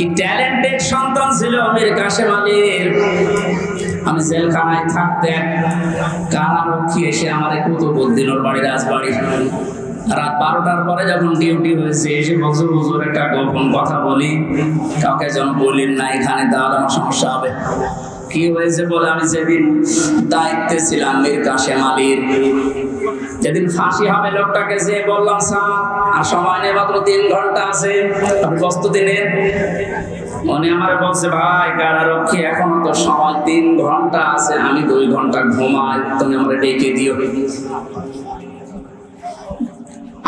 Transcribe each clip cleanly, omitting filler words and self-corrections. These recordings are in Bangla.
কি ট্যালেন্টেড সন্তান ছিল মীর কাসেম আলীর। আমি জেলখানায় থাকতে কারারক্ষী এসে আমার কুতুবউদ্দিন ওর বাড়ি রাজবাড়ি, রাত 12টার পরে যখন ডিউটি হয়েছে এসে বলছে হুজুর একটা গোপন কথা বলি, কাউকে যেন বলিন না এখানে, তাহলে আমার সমস্যা হবে। কি হয়েছে বলে, আমি যেদিন দায়িত্বে ছিলাম মীর কাসেম আলীর, যেদিন ফাঁসি হবে লোকটাকে যে বললাম স্যার আর সময় নেই মাত্র 3 ঘন্টা আছে, আপনি প্রস্তুতি নেন। উনি আমার বলছে ভাই কারারক্ষী এখনো তো সময় 3 ঘন্টা আছে, আমি 2 ঘন্টা ঘুমাই, তুমি আমার ডেকে দিও।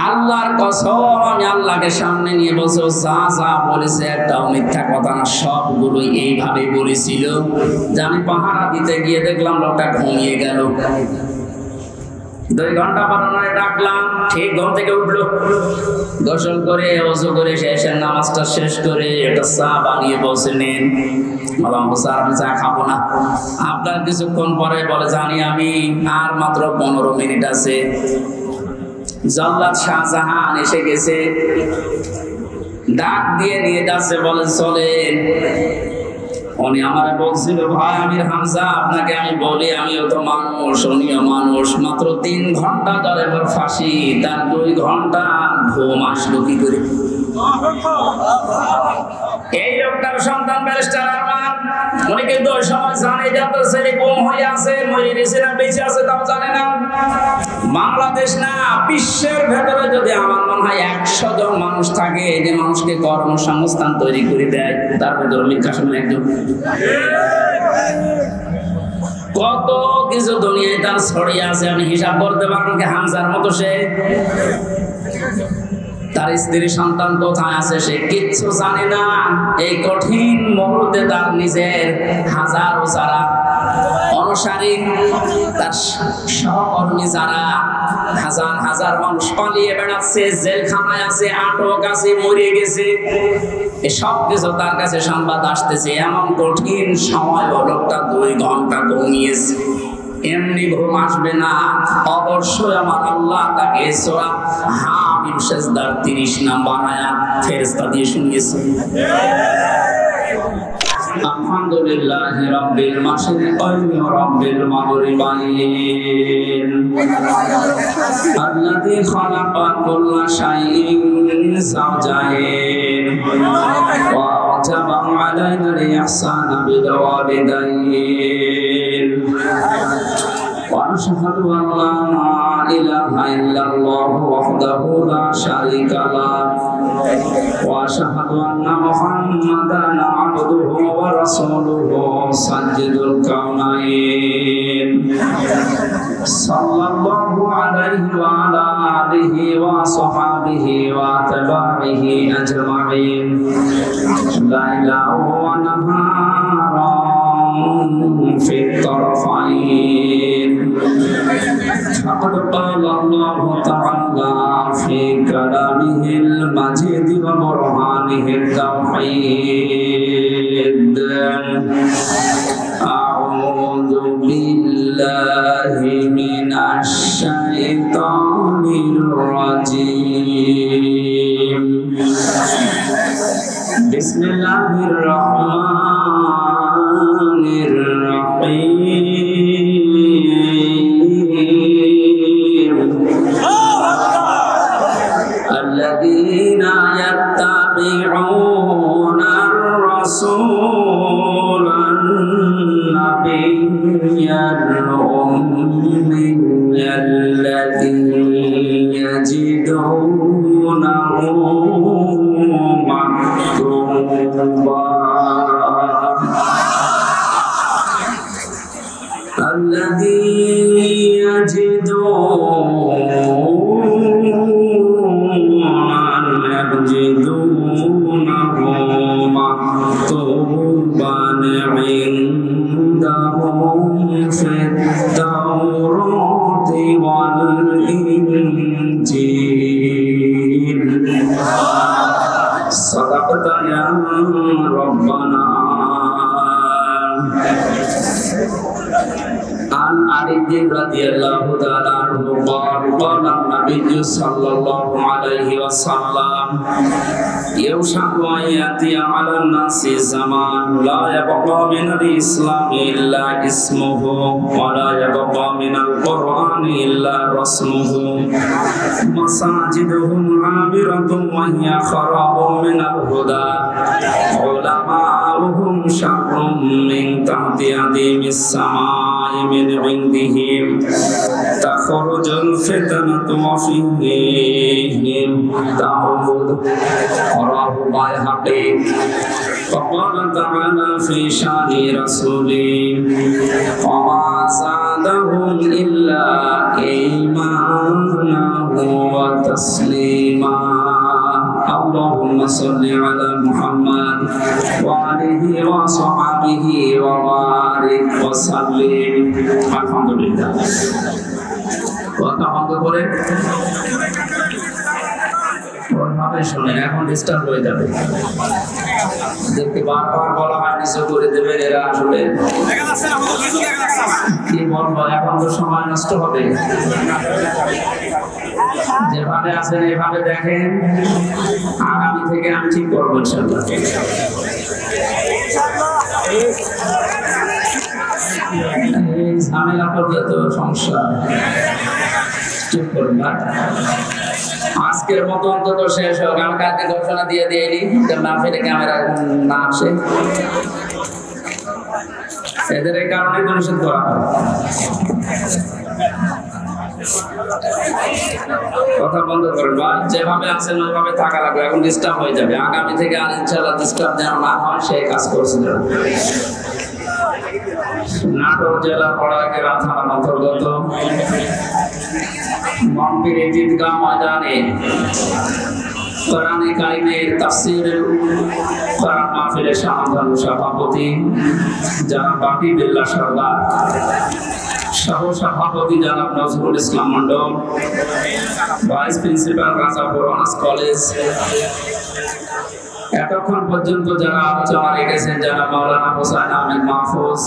আল্লাহর কসম আমি আল্লাহকে সামনে নিয়ে বলছি যা যা বলেছে একটাও মিথ্যা কথা না, সবগুলোই এইভাবে বলেছিল। যে আমি পাহারা দিতে গিয়ে দেখলাম লোকটা ঘুমিয়ে গেল। 2 ঘন্টা পর ডাকলাম, ঠিক ঘুম থেকে উঠলো, গোসল করে ওযু করে শেষের নামাজটা শেষ করে একটা চা বানিয়ে বসে নেন। বললাম স্যার আমি চা খাবো না। আপনার কিছুক্ষণ পরে বলে জানি আমি আর মাত্র 15 মিনিট আছে। জল্লাদ শাহজাহান এসে গেছে, ডাক দিয়ে নিয়ে যাচ্ছে, বলে চলেন। উনি আমার বলছিল ভাই আমির হামজা আপনাকে আমি বলি আমিও তো মানুষ, উনিও মানুষ, মাত্র 3 ঘন্টা ধরে ফাঁসি, তার 2 ঘন্টা ঘুম আসলো কি করে? এই লোকটার সন্তান ব্যারিস্টার আরমান, উনি কিন্তু ওই সময় জানে যে আপনার ছেলে গুম হয়ে আছে, মরে গেছে না বেঁচে আছে তাও জানে না। বাংলাদেশ না বিশ্বের ভেতরে যদি আমার মনে হয় 100 জন মানুষ থাকে যে মানুষকে কর্মসংস্থান তৈরি করে দেয়, তার ভেতরে মীর কাসেম একজন। কত কিছু দুনিয়ায় তার ছড়িয়ে আছে, আপনি হিসাব করতে পারবেন কি হামজার মতো সে? তার স্ত্রী সন্তান কোথায় আছে সে কিচ্ছু জানে না। এই কঠিন মুহূর্তে তার নিজের হাজারো যারা অনুসারী, তার সহকর্মী যারা হাজার হাজার মানুষ পালিয়ে বেড়াচ্ছে, জেলখানায় আছে, আটক আছে, মরে গেছে, এসব কিছু তার কাছে সংবাদ আসতেছে। এমন কঠিন সময় লোকটা 2 ঘন্টা ঘুমিয়েছে। এমনি ঘুম আসবে না, অবশ্যই আমার আল্লাহ তাকে সূরা হামিম সিজদার 30 নম্বর আয়াত ফেরেশতা দিয়ে শুনিয়েছে। আলহামদুলিল্লাহি রাব্বিল মাশরিকাইনি ওয়া রাব্বিল মাগরিবাইন আল্লাযী খালাকা কুল্লা শাইইন যাওজাইন ওয়া আতাবা আলাইনা লিহসানা বিল ওয়ালিদাইন ওয়া আশহাদু আন লা ইলাহা ইল্লাল্লাহু ওয়াহদাহু লা শারীকা লাহু ওয়া আশহাদু আন্না মুহাম্মাদান আবদুহু ওয়া রাসূলুহু সাজ্জাদুল কাউনাইন সাল্লাল্লাহু আলাইহি ওয়া আলা আলিহি ওয়া সাহবিহি ওয়া তাবাইহি আজমাইন লাইলাহু ওয়া নাহারান ফি তারফাইন فقد قال الله تعالى في كلامه المجيد وبرهانه التوحيد أعوذ بالله من الشيطان الرجيم بسم الله الرحمن الرحيم الذين يتبعون الرسول النبي الأمي الذي يجدونه مكتوبا الذي يجدونه مكتوبا عندهم في التوراة والإنجيل صدقت يا ربنا عن علي رضي الله تعالى عنه قال قال النبي صلى الله عليه وسلم يوشك أن يأتي على الناس زمان لا يبقى من الإسلام إلا اسمه ولا يبقى من القرآن إلا رسمه مساجدهم عامرة وهي خراب من الهدى علماؤهم شر من تحت أديم السماء من عندهم تخرج الفتنة وفيهم تعود رواه البيهقي وقال تعالى في شان رسوله وما زادهم إلا إيمانا وتسليما اللهم صل على محمد وآله وصحبه وبارك وسلم الحمد لله কথা বন্ধ করে ওইভাবে শুনেন এখন ডিস্টার্ব হয়ে যাবে দেখতে বারবার বলা হয় নিচু করে দেবেন এরা আসলে কি বলবো এখন তো সময় নষ্ট হবে যেভাবে আছেন এভাবে দেখেন আগামী থেকে আমি ঠিক করবো ইনশাআল্লাহ এই ঝামেলা করলে তো সমস্যা চুপ করুন না আজকের মতো অন্তত শেষ হোক আমি কালকে ঘোষণা দিয়ে দিইনি না ফেলে ক্যামেরা না আসে এদের এই কারণে তো নিষেধ করা হয় কথা বন্ধ করেন বা যেভাবে আছেন ওইভাবে থাকা লাগবে এখন ডিস্টার্ব হয়ে যাবে আগামী থেকে আর ইনশাআল্লাহ ডিস্টার্ব যেন না হয় সেই কাজ করছিলেন নাটোর জেলা বড়াইগ্রাম থানার অন্তর্গত মন্দির ঈদগাহ ময়দানে কোরআনে কারিমের তাফসীরের কোরআন মাহফিলের সভাপতি জনাব বাকি বিল্লাহ সরদার সহ সভাপতি জনাব Nazrul Islam Mondal vice principal Rajapur honours college এতক্ষণ পর্যন্ত যারা আলোচনা রেখেছেন যারা মাওলানা হোসেন আহমেদ মাহফুজ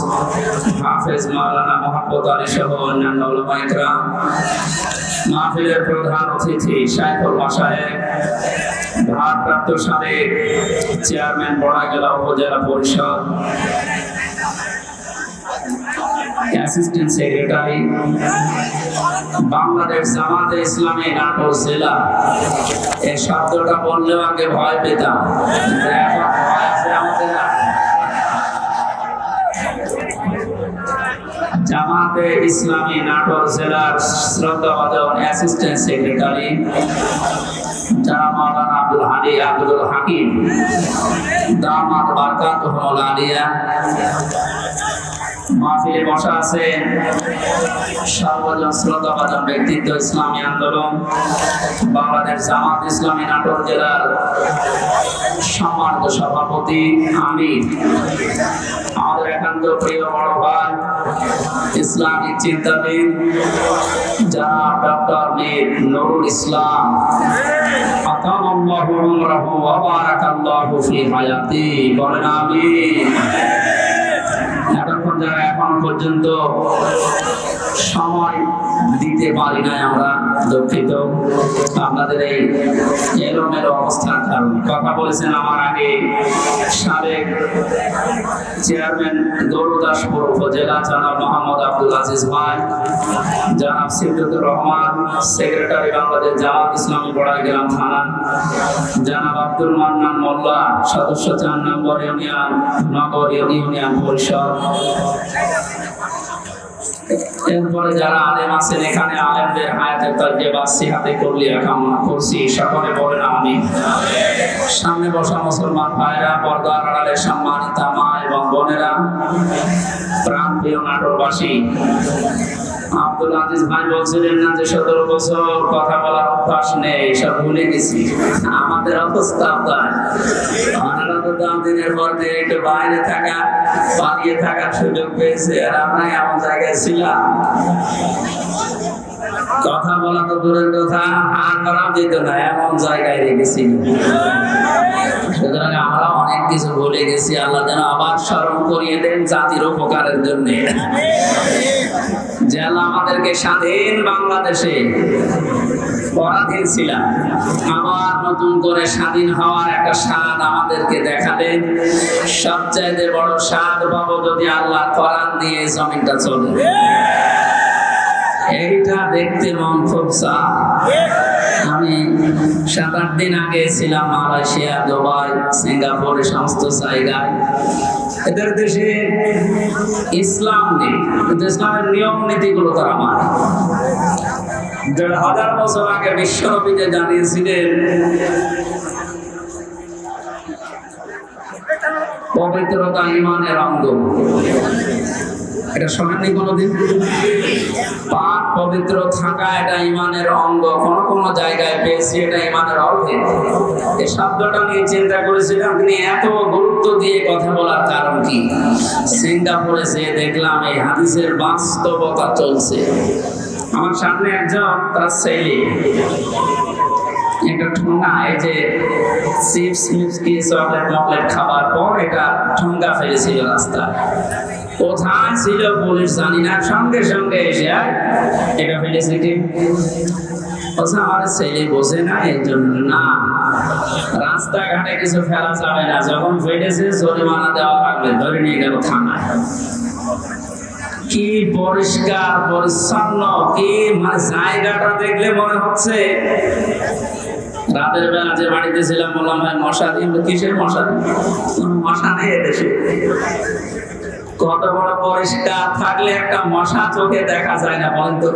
হাফেজ মাওলানা মোহাম্মদ আলী সহ অন্যান্য উলামা ইকরাম মাহফিলের প্রধান অতিথি শাইখুল মাশায়েখ ভারপ্রাপ্ত সাবেক চেয়ারম্যান বড়াইগ্রাম উপজেলা পরিষদ অ্যাসিস্ট্যান্ট সেক্রেটারি বাংলাদেশ জামাতে ইসলামী নাটোর জেলা এই শব্দটা বললেও আগে ভয় পেতাম এখন ভয় আছে আমাদের না জামাতে ইসলামী নাটোর জেলার শ্রদ্ধাভাজন অ্যাসিস্ট্যান্ট সেক্রেটারি যারা মাওলানা আব্দুল হাদি আব্দুল হাকিম দামাত বারকাতুহুল আলিয়া মাহফিলে বসা আছে সর্বজন শ্রদ্ধাভাজন ব্যক্তিত্ব ইসলামী আন্দোলন বাংলাদেশ জামাত ইসলামী নাটোর জেলার সম্মানিত সভাপতি আমির আমাদের একান্ত প্রিয় বড় ভাই ইসলামিক চিন্তাবিদ জনাব ডক্টর মীর নুরুল ইসলাম আতামাল্লাহু উমরাহু ওয়া বারাকাল্লাহু ফি হায়াতি বলেন আমিন যারা এখন পর্যন্ত সময় দিতে পারি নাই আমরা দুঃখিত আপনাদের এই এলোমেলো অবস্থার কারণে কথা বলেছেন আমার আগে সাবেক চেয়ারম্যান দৌলতদাসপুর উপজেলা জনাব মোহাম্মদ আব্দুল আজিজ ভাই জনাব সিদ্দুর রহমান সেক্রেটারি বাংলাদেশ জামাত ইসলামী বড়াইগ্রাম থানা জনাব আব্দুল মান্নান মোল্লা সদস্য 4 নম্বর ইউনিয়ন নগর ইউনিয়ন পরিষদ এরপরে যারা আলেম আছেন এখানে আলেমদের হায়াতের তারজেবা সিহাতে কুল্লিয়া কামনা করছি সকলে বলেন আমিন সামনে বসা মুসলমান ভাইরা পর্দার আড়ালে সম্মানিত মা এবং বোনেরা প্রাণপ্রিয় নাটোরবাসী আব্দুল আজিজ ভাই বলছিলেন না যে 17 বছর কথা বলার অভ্যাস নেই সব ভুলে গেছি আমাদের অবস্থা তাই আমরা তো দিনের পর দিন একটু বাইরে থাকা পালিয়ে থাকার সুযোগ পেয়েছে আর আমরা এমন জায়গায় ছিলাম কথা বলা তো দূরের কথা, আর করা যেত না, এমন জায়গায় রেখেছি। সুতরাং আমরা অনেক কিছু ভুলে গেছি, আল্লাহ যেন আবার স্মরণ করিয়ে দেন জাতির উপকারের জন্য, যেন আমাদেরকে স্বাধীন বাংলাদেশে পরাধীন ছিলাম, আবার নতুন করে স্বাধীন হওয়ার একটা স্বাদ আমাদেরকে দেখাবেন। সবচাইতে বড় স্বাদ পাবো যদি আল্লাহ কোরআন দিয়ে জমিনটা চলে, এইটা দেখতে মন খুব চায়। আমি 7-8 দিন আগে ছিলাম মালয়েশিয়া, দুবাই, সিঙ্গাপুর, সমস্ত জায়গায়। এদের দেশে ইসলাম নেই, কিন্তু ইসলামের নিয়ম নীতিগুলো তারা মানে। 1500 বছর আগে বিশ্বনবী যে জানিয়েছিলেন পবিত্রতা ঈমানের অঙ্গ, এটা শোনেননি কোনোদিন? পাক পবিত্র থাকা এটা ঈমানের অঙ্গ, কোন কোন জায়গায় পেয়েছি এটা ঈমানের অর্ধেক। এই শব্দটা নিয়ে চিন্তা করেছিলাম, তিনি এত গুরুত্ব দিয়ে কথা বলার কারণ কি? সিঙ্গাপুরে যে দেখলাম এই হাদিসের বাস্তবতা চলছে। আমার সামনে একজন, তার ছেলে একটা ঠোঙা, এই যে চিপস মিপস চকলেট মকলেট খাবার পর এটা ঠোঙা ফেলেছিল রাস্তায়। কোথায় ছিল পুলিশ জানি না, সঙ্গে সঙ্গে এসে এটা ফেলেছে কি? আমার ছেলে বোঝে না, এই জন্য না, রাস্তাঘাটে কিছু ফেলা যাবে না, যখন ফেলেছে জরিমানা দেওয়া লাগবে, ধরে নিয়ে গেল থানায়। কি পরিষ্কার পরিচ্ছন্ন, কি মানে জায়গাটা দেখলে মনে হচ্ছে। রাতের বেলা যে বাড়িতে ছিলাম বললাম ভাই মশা দিন, কিসের মশা? মশা নেই এদেশে। কত বড় পরিষ্কার থাকলে একটা মশা চোখে দেখা যায় না, বলেন তো?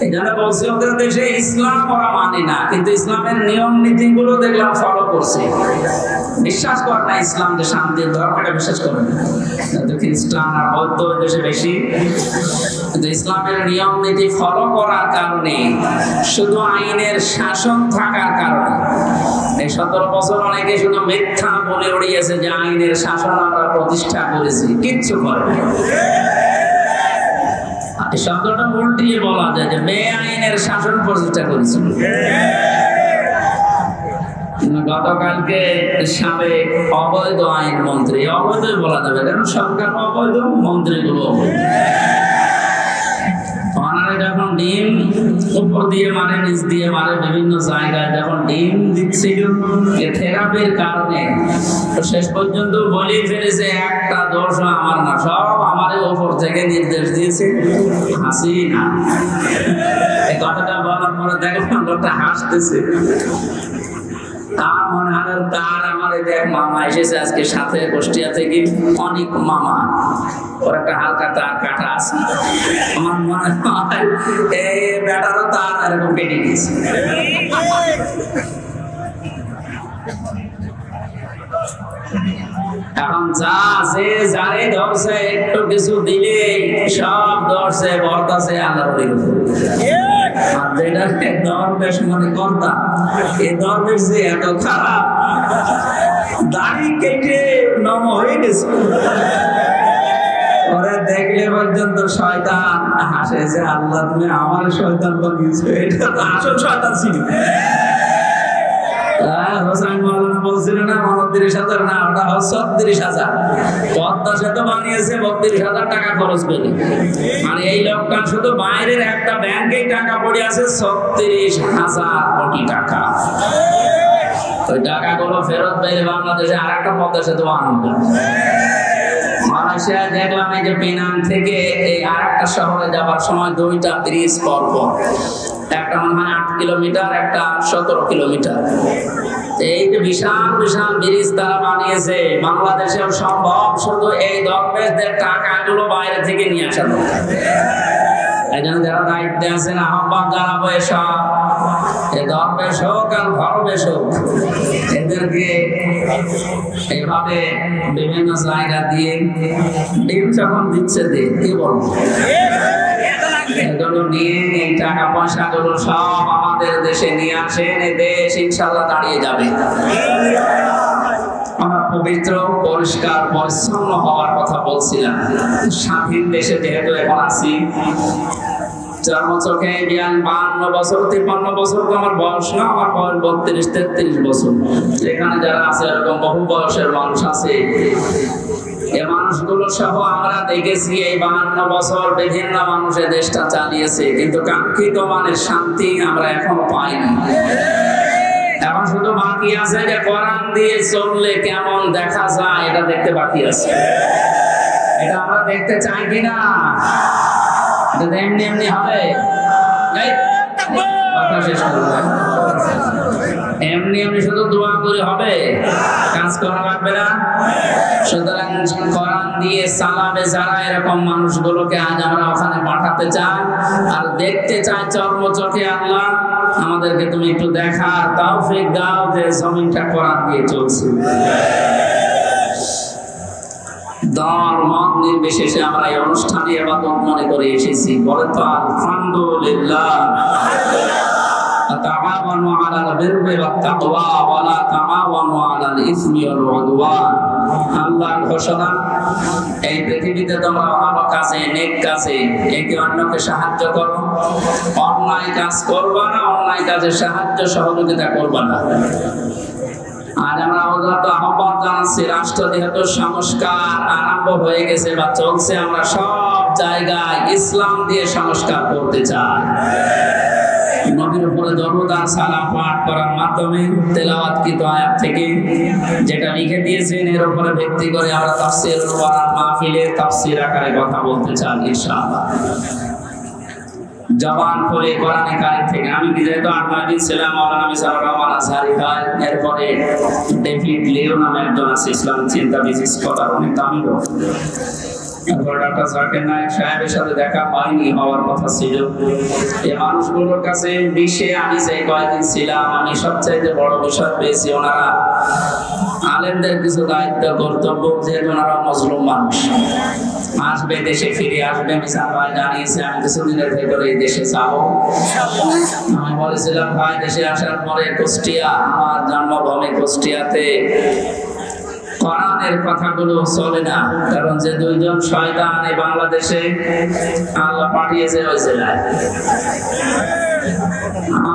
এই জন্য বলছি ওদের দেশে ইসলাম ওরা মানে না, কিন্তু ইসলামের নিয়ম নীতি গুলো দেখলাম ফলো করছে। বিশ্বাস করে না ইসলাম যে শান্তির ধর্ম, এটা বিশ্বাস করে না। খ্রিস্টান আর বৌদ্ধ দেশে বেশি, কিন্তু ইসলামের নিয়ম নীতি ফলো করার কারণে, শুধু আইনের শাসন থাকার কারণে এই 17 বছর অনেকে শুধু মিথ্যা বলে উড়িয়েছে যে আইনের শাসন আমরা প্রতিষ্ঠা করেছি, কিচ্ছু করে না। এই শব্দটা উল্টিয়ে বলা যায় যে বেআইনের শাসন প্রতিষ্ঠা করেছিল। গতকালকে সাবেক অবৈধ আইন মন্ত্রী, অবৈধ বলা যাবে কারণ সরকার অবৈধ, মন্ত্রীগুলো অবৈধ। যখন ডিম উপর দিয়ে মারে, নিচ দিয়ে মারে, বিভিন্ন জায়গায় যখন ডিম দিচ্ছিল থেরাপির কারণে, তো শেষ পর্যন্ত বলে ফেলেছে একটা দোষ আমার না, সব আমাদের উপর থেকে নির্দেশ দিয়েছে হাসিনা। এই কথাটা বলার পরে দেখলাম লোকটা হাসতেছে। তার মনে হয় তার আমার এই যে এক মামা এসেছে আজকে সাথে কুষ্টিয়া থেকে, অনেক মামা, ওর একটা হালকা তার কাটা আছে। আমার মনে হয় এই বেটারও তার এরকম কেটে দিয়েছে। এখন যা যে যারে ধরছে একটু কিছু দিলে সব ধরছে, বর্তাছে আল্লাহর উপর। আর যেটা দরবেশ মনে করতাম, এই দরবেশ যে এত খারাপ, দাড়ি কেটে নম হয়ে গেছে। ওরা দেখলে পর্যন্ত শয়তান হাসে যে আল্লাহ তুমি আমার শয়তান বানিয়েছো, এটা তো আসল শয়তান ছিল। হোসেন মাওলানা বলছিল না 29,000 না, ওটা 36,000। পদ্মা সেতু বানিয়েছে 32,000 টাকা খরচ করে। আর এই লোকটা শুধু বাইরের একটা ব্যাংকে টাকা পড়ে আছে 36,000 কোটি টাকা। ওই টাকাগুলো ফেরত পেলে বাংলাদেশে আর একটা পদ্মা সেতু বানানো। মালয়েশিয়া দেখলাম এই যে পেনাং থেকে এই আর একটা শহরে যাবার সময় 2টা ব্রিজ পরপর, একটা মনে হয় 8 কিলোমিটার, একটা 17 কিলোমিটার। এই যে বিশাল বিশাল ব্রিজ তারা বানিয়েছে, বাংলাদেশেও সম্ভব, শুধু এই দরবেশদের টাকাগুলো বাইরে থেকে নিয়ে আসা দরকার। এই জন্য যারা দায়িত্বে আছেন আহ্বান জানাবো, এসব দরবেশ হোক আর ধর্মেশ হোক, এদেরকে এইভাবে বিভিন্ন জায়গা দিয়ে ডিম যখন দিচ্ছে কি বলবো, এগুলো নিয়ে এই টাকা পয়সা গুলো সব আমাদের দেশে নিয়ে আসেন, এই দেশ ইনশাল্লাহ দাঁড়িয়ে যাবে। আমরা পবিত্র পরিষ্কার পরিচ্ছন্ন হওয়ার কথা বলছিলাম। স্বাধীন দেশে যেহেতু এখন আছি, চোখে 52 বছর 53 বছর তো আমার বয়স না, আমার বয়স 32-33 বছর। এখানে যারা আছে এরকম বহু বয়সের মানুষ আছে। এই মানুষগুলো সহ আমরা দেখেছি এই 52 বছর বিভিন্ন মানুষের দেশটা চালিয়েছে, কিন্তু কাঙ্ক্ষিত মানের শান্তি আমরা এখনো পাইনি। এখন শুধু বাকি আছে যে কোরআন দিয়ে চললে কেমন দেখা যায় এটা দেখতে বাকি আছে। এটা আমরা দেখতে চাই কিনা? এটা এমনি এমনি হবে? কথা শেষ করবো। এমনি এমনি শুধু দোয়া করে হবে? কাজ করা লাগবে না? সুতরাং কোরআন দিয়ে চালাবে যারা, এরকম মানুষগুলোকে আজ আমরা ওখানে পাঠাতে চাই আর দেখতে চাই চর্ম চোখে। আল্লাহ আমাদেরকে তুমি একটু দেখার তৌফিক দাও যে জমিনটা কোরআন দিয়ে চলছে। দল মত নির্বিশেষে আমরা এই অনুষ্ঠানে ইবাদত মনে করে এসেছি। বলে তো আলহামদুলিল্লাহ। তাআওয়ানু আলাল বিররি ওয়াত তাকওয়া ওয়া লা তাআওয়ানু আলাল ইসমি ওয়াল উদওয়ান। আল্লাহর ঘোষণা, এই পৃথিবীতে তোমরা ভালো কাজে, নেক কাজে একে অন্যকে সাহায্য করো, অন্যায় কাজ করবা না, অন্যায় কাজে সাহায্য সহযোগিতা করবা না। আজ আমরা আহ্বান জানাচ্ছি, রাষ্ট্র যেহেতু সংস্কার আরম্ভ হয়ে গেছে বা চলছে, আমরা সব জায়গায় ইসলাম দিয়ে সংস্কার করতে চাই। নবীর উপরে দরুদ আর সালাম পাঠ করার মাধ্যমে তেলাওয়াতকৃত আয়াত থেকে যেটা লিখে দিয়েছেন এর উপরে ভিত্তি করে আমরা তাফসীর কোরআন মাহফিলে তাফসীর আকারে কথা বলতে চাই ইনশাআল্লাহ। জবান করে কোরআনে কারিম থেকে। আমি যেহেতু 8 দিন ছিলাম, মাওলানা মিজানুর রহমান আজহারি ভাই, এরপরে ডেভিড লিও নামে একজন আছে ইসলাম চিন্তাবিদ স্কলার, অনেক দামি লোক। তারপর ডক্টর জাকির নায়েক সাহেবের সাথে দেখা হয়নি, হওয়ার কথা ছিল। এই মানুষগুলোর কাছে বিশ্বে আমি যে কয়েকদিন ছিলাম, আমি সবচাইতে বড় বিষয় পেয়েছি ওনারা আলেমদের কিছু দায়িত্ব কর্তব্য, যেহেতু ওনারা মজলুম মানুষ, আসবে দেশে ফিরে আসবে। মিজান ভাই জানিয়েছে আমি কিছুদিনের ভেতরে এই দেশে যাবো। আমি বলেছিলাম ভাই দেশে আসার পরে কুষ্টিয়া, আমার জন্মভূমি কুষ্টিয়াতে কোরআনের কথাগুলো চলে না, কারণ যে দুইজন শয়তান এই বাংলাদেশে আল্লাহ পাঠিয়েছে ওই জেলায়।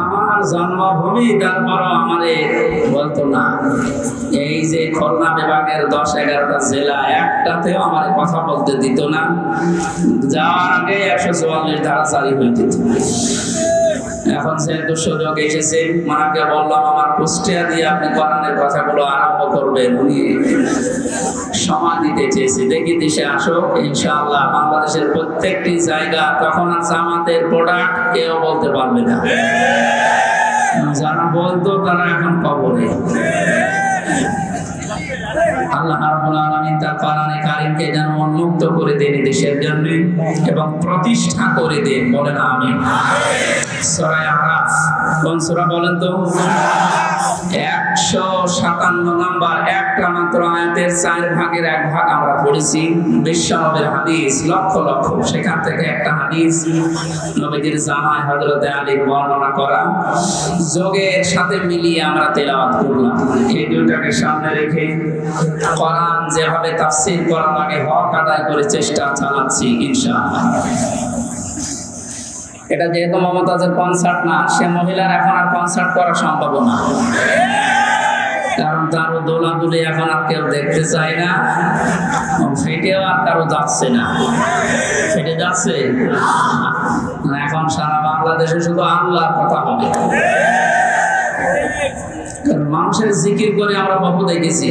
আমার জন্মভূমি, তারপরও আমারে বলতো না। এই যে খুলনা বিভাগের 10-11টা জেলা, একটাতেও আমার কথা বলতে দিত না। যাওয়ার আগে 144 ধারা জারি হয়ে যেত। এখন যেহেতু সুযোগ এসেছে, মাকে বললাম আমার কুষ্টিয়া দিয়ে আপনি কোরআনের কথাগুলো আরম্ভ করবেন। উনি সময় দিতে চেয়েছি, দেখি দেশে আসো ইনশাআল্লাহ। বাংলাদেশের প্রত্যেকটি জায়গা তখন আর জামাতের প্রোডাক্ট কেউ বলতে পারবে না। যারা বলতো তারা এখন কবরে। আল্লাহ রাব্বুল আলামিন তার কোরআনে কারীমকে যেন উন্মুক্ত করে দেন দেশের জন্য এবং প্রতিষ্ঠা করে দেন। বলেন আমিন। সূরা আরাফ কোন সূরা বলেন তো? 157 নম্বর, একটা মাত্র আয়াতের 4 ভাগের 1 ভাগ আমরা পড়েছি। বিশ্বনবীর হাদিস লক্ষ লক্ষ, সেখান থেকে একটা হাদিস নবীজির জামাই হযরতে আলীর বর্ণনা করা, যোগের সাথে মিলিয়ে আমরা তেলাওয়াত করলাম। এই দুইটাকে সামনে রেখে কোরআন যেভাবে তাফসীর করা লাগে হক আদায় করে চেষ্টা চালাচ্ছি ইনশাআল্লাহ। এটা যেহেতু মমতাজের কনসার্ট না, সে মহিলার এখন আর কনসার্ট করা সম্ভব না, কারণ তার দোলাদুলি এখন আর কেউ দেখতে চায় না, ফেটেও আর কারো যাচ্ছে না। ফেটে যাচ্ছে এখন সারা বাংলাদেশে শুধু আল্লাহর কথা হবে। মানুষের জিকির করে আমরা বহু দেখেছি,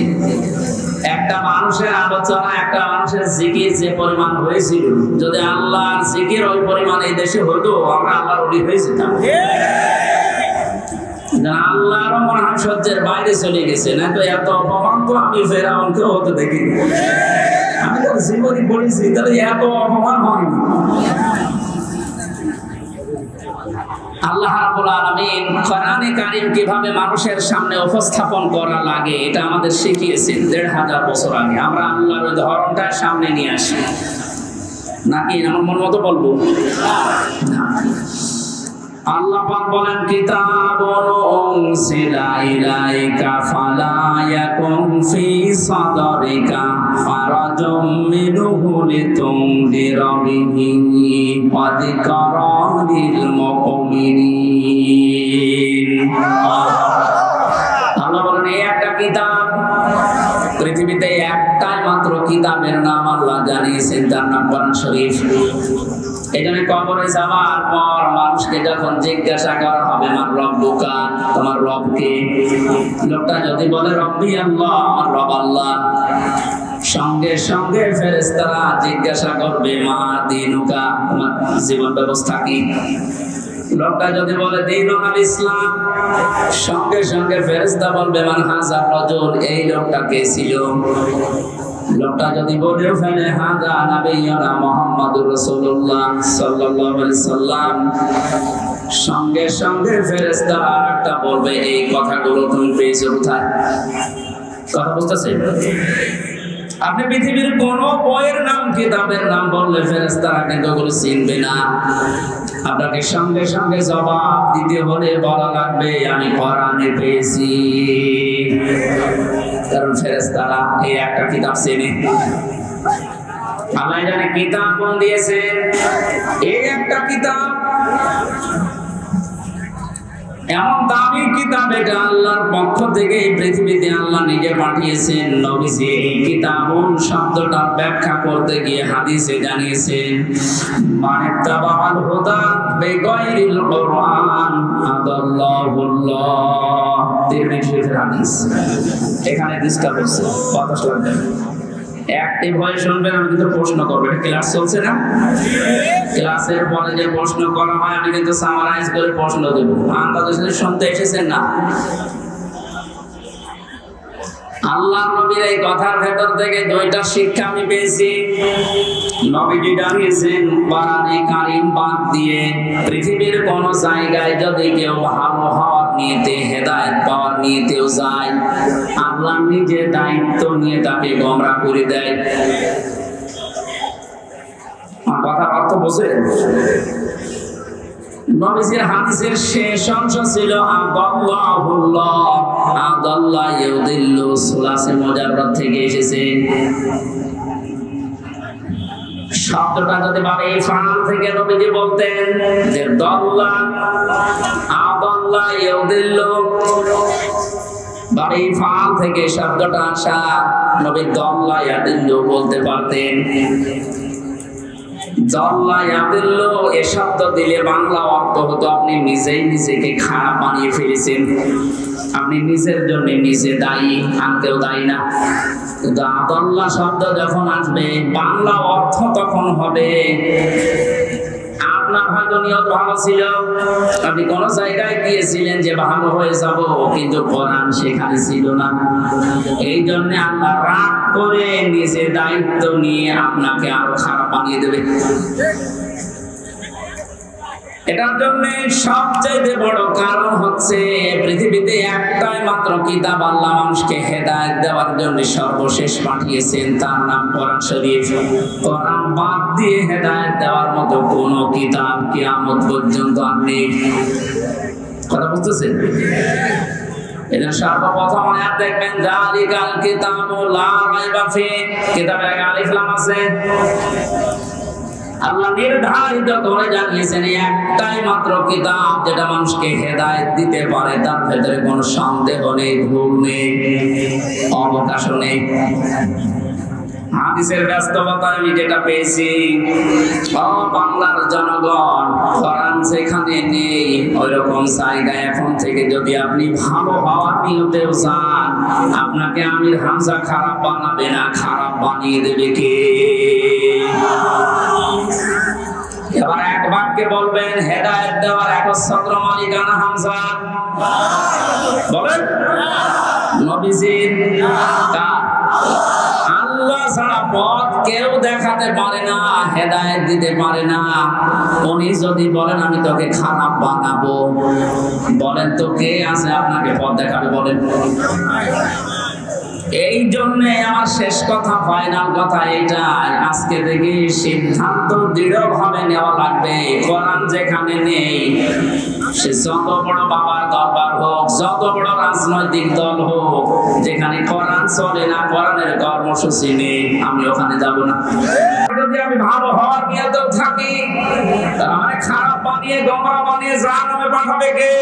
একটা মানুষের আলোচনা, একটা মানুষের জিকির যে পরিমাণ হয়েছিল, যদি আল্লাহর জিকির ওই পরিমাণ এই দেশে হতো, আমরা আল্লাহর ওলি হয়ে যেতাম। আল্লাহরও মনে হয় সহ্যের বাইরে চলে গেছে, না তো এত অপমান তো আমি ফেরাউনকেও হতে দেখিনি। আমি তো জীবনই পড়েছি, তাহলে এত অপমান হয়নি। আল্লাহ রাব্বুল আলামিন কোরআনে কারীম কিভাবে মানুষের সামনে উপস্থাপন করা লাগে এটা আমাদের শিখিয়েছেন 1500 বছর আগে। আমরা আল্লাহর ওই ধরনটা সামনে নিয়ে আসি নাকি আমার মন মতো বলবো না। আল্লাহ পাক বলেন কিতাবুন উনসিলা ইলাইকা ফালা ইয়াকুন ফি সাদরিকা ফারাজুম মিনহু লিতুনদিরা বিহি ওয়া যিকরা লিল মুমিনিন। আল্লাহ বলেন এই একটা কিতাব, পৃথিবীতে একটাই মাত্র কিতাবের নাম আল্লাহ জানিয়েছেন, তার নাম কোরআন শরীফ। এখানে কবরে যাওয়ার পর মানুষকে যখন জিজ্ঞাসা করা হবে মান রব্বুকা, তোমার রব কে? লোকটা যদি বলে রব্বি আল্লাহ, আমার রব আল্লাহ, সঙ্গে সঙ্গে ফেরেশতারা জিজ্ঞাসা করবে মা দিনুকা, তোমার জীবন ব্যবস্থা কি? লোকটা যদি বলে দীনুল ইসলাম, সঙ্গে সঙ্গে ফেরেশতা বলবে মান হাযার রাজুল, এই লোকটা কে ছিল? লোকটা যদি বলে ফেলে হাযা নাবিয়ুনা মুহাম্মাদুর রাসূলুল্লাহ সাল্লাল্লাহু আলাইহি সাল্লাম, সঙ্গে সঙ্গে ফেরেশতারা আরেকটা বলবে এই কথাগুলো তুমি পেয়েছো কোথায়? কথা বুঝতেছেন? আপনি পৃথিবীর কোন বইয়ের নাম, কিতাবের নাম বললে ফেরেশতারা কিন্তু ওগুলো চিনবে না। আপনাকে সঙ্গে সঙ্গে জবাব দিতে হলে বলা লাগবে আমি কোরআনে পেয়েছি, কারণ ফেরেশতারা এই একটা কিতাব চেনে। আল্লাহ জানে কিতাব কোন দিয়েছেন, এই একটা কিতাব, এমন দামি কিতাব, এটা আল্লাহর পক্ষ থেকে এই পৃথিবীতে আল্লাহ নিজে পাঠিয়েছেন। নবীজি এই কিতাবুন শব্দটা ব্যাখ্যা করতে গিয়ে হাদিসে জানিয়েছেন মানে তাবাল হুদা বিগাইরিল কুরআন আদাল্লাহুল্লাহ। তিরমিজি শরীফের হাদিস, এখানে ডিসকাস হচ্ছে, কথা শুনবেন, অ্যাক্টিভ হয়ে শুনবেন। আমি কিন্তু প্রশ্ন করবো, এটা ক্লাস চলছে না? ক্লাসের পরে যে প্রশ্ন করা হয় আমি কিন্তু সামারাইজ করে প্রশ্ন দেব, আন্দাজে শুনতে এসেছেন না? আল্লাহর নবীর এই কথার ভেতর থেকে দুইটা শিক্ষা আমি পেয়েছি। নবীজি জানিয়েছেন কোরআনে কারীম বাদ দিয়ে পৃথিবীর কোন জায়গায় যদি কেউ ভালো হওয়ার নিয়তে, হেদায়েত পাওয়ার নিয়তেও যায়, আল্লাহ নিজে দায়িত্ব নিয়ে তাকে গোমরাহ করে দেয়। কথার অর্থ বোঝেন? নবীজির হাদিসের শেষ অংশ ছিল আদাল্লাহুল্লাহ, আদাল্লাহ ইউদিল্লু, সুলাসে মুজাররাদ থেকে এসেছে। শব্দটা যদি ভাবে ফাল থেকে নবীজি বলতেন যে দাল্লা আদাল্লাহ ইউদিল্লু, বাড়ি ফাল থেকে শব্দটা আসা, নবী দাল্লা ইয়াদিল্লু বলতে পারতেন। এ শব্দ দিলে বাংলা অর্থ হতো আপনি নিজেই নিজেকে খারাপ বানিয়ে ফেলেছেন, আপনি নিজের জন্য নিজে দায়ী, আর কেউ দায়ী না। কিন্তু আদাল্লাহ শব্দ যখন আসবে বাংলা অর্থ তখন হবে আপনার হয়তো নিয়ত ভালো ছিল, আপনি কোন জায়গায় গিয়েছিলেন যে ভালো হয়ে যাব, কিন্তু কোরআন সেখানে ছিল না। এই জন্য আল্লাহ রাগ করে নিজে দায়িত্ব নিয়ে আপনাকে আরো খারাপ বানিয়ে দেবে। এটার জন্য সবচেয়ে বড় কারণ হচ্ছে পৃথিবীতে একটাই মাত্র কিতাব আল্লাহ মানুষকে হেদায়েত দেওয়ার জন্য সর্বশেষ পাঠিয়েছেন, তার নাম কোরআন শরীফ। কোরআন বাদ দিয়ে হেদায়েত দেওয়ার মতো কোন কিতাব কিয়ামত পর্যন্ত আর নেই। কথা বুঝতেছেন? এটা সর্বপ্রথম আয়াত দেখবেন যালিকাল কিতাবু লা রাইবা ফিহি, কিতাবে আলিফ লাম আছে। আল্লাহ নির্ধারিত করে জানিয়েছেন একটাই মাত্র কিতাব যেটা মানুষকে হেদায়েত দিতে পারে, তার ভেতরে কোনো সন্দেহ নেই, ভুল নেই, অবকাশ নেই। হাদিসের ব্যস্ততায় আমি যেটা পেয়েছি, বাংলার জনগণ কোরআন যেখানে নেই ওইরকম জায়গায় এখন থেকে যদি আপনি ভালো হওয়ার নিয়তেও যান, আপনাকে আমির হামজা খারাপ বানাবে না, খারাপ বানিয়ে দেবে কে? এবার এক বাক্যে বলবেন হেদায়েত দেওয়ার একচ্ছত্র মালিকানা হামজা, বলেন নবীজির, আল্লাহ ছাড়া পথ কেউ দেখাতে পারে না, হেদায়েত দিতে পারে না। উনি যদি বলেন আমি তোকে খারাপ বানাবো, বলেন তো কে আছে আপনাকে পথ দেখাবে? বলেন। এই জন্য আমার শেষ কথা, ফাইনাল কথা এইটাই, আজকে থেকে সিদ্ধান্ত দৃঢ়ভাবে নেওয়া লাগবে। কোরআন যেখানে নেই সে যত বড় বাবার দরবার হোক, যত বড় রাজনৈতিক দল হোক, যেখানে কোরআন চলে না, কোরআনের কর্মসূচি নেই, আমি ওখানে যাব না। যদি আমি ভালো হওয়ার নিয়তেও থাকি, তাহলে খারাপ বানিয়ে গোমরা বানিয়ে জাহান্নামে পাঠাবে কে?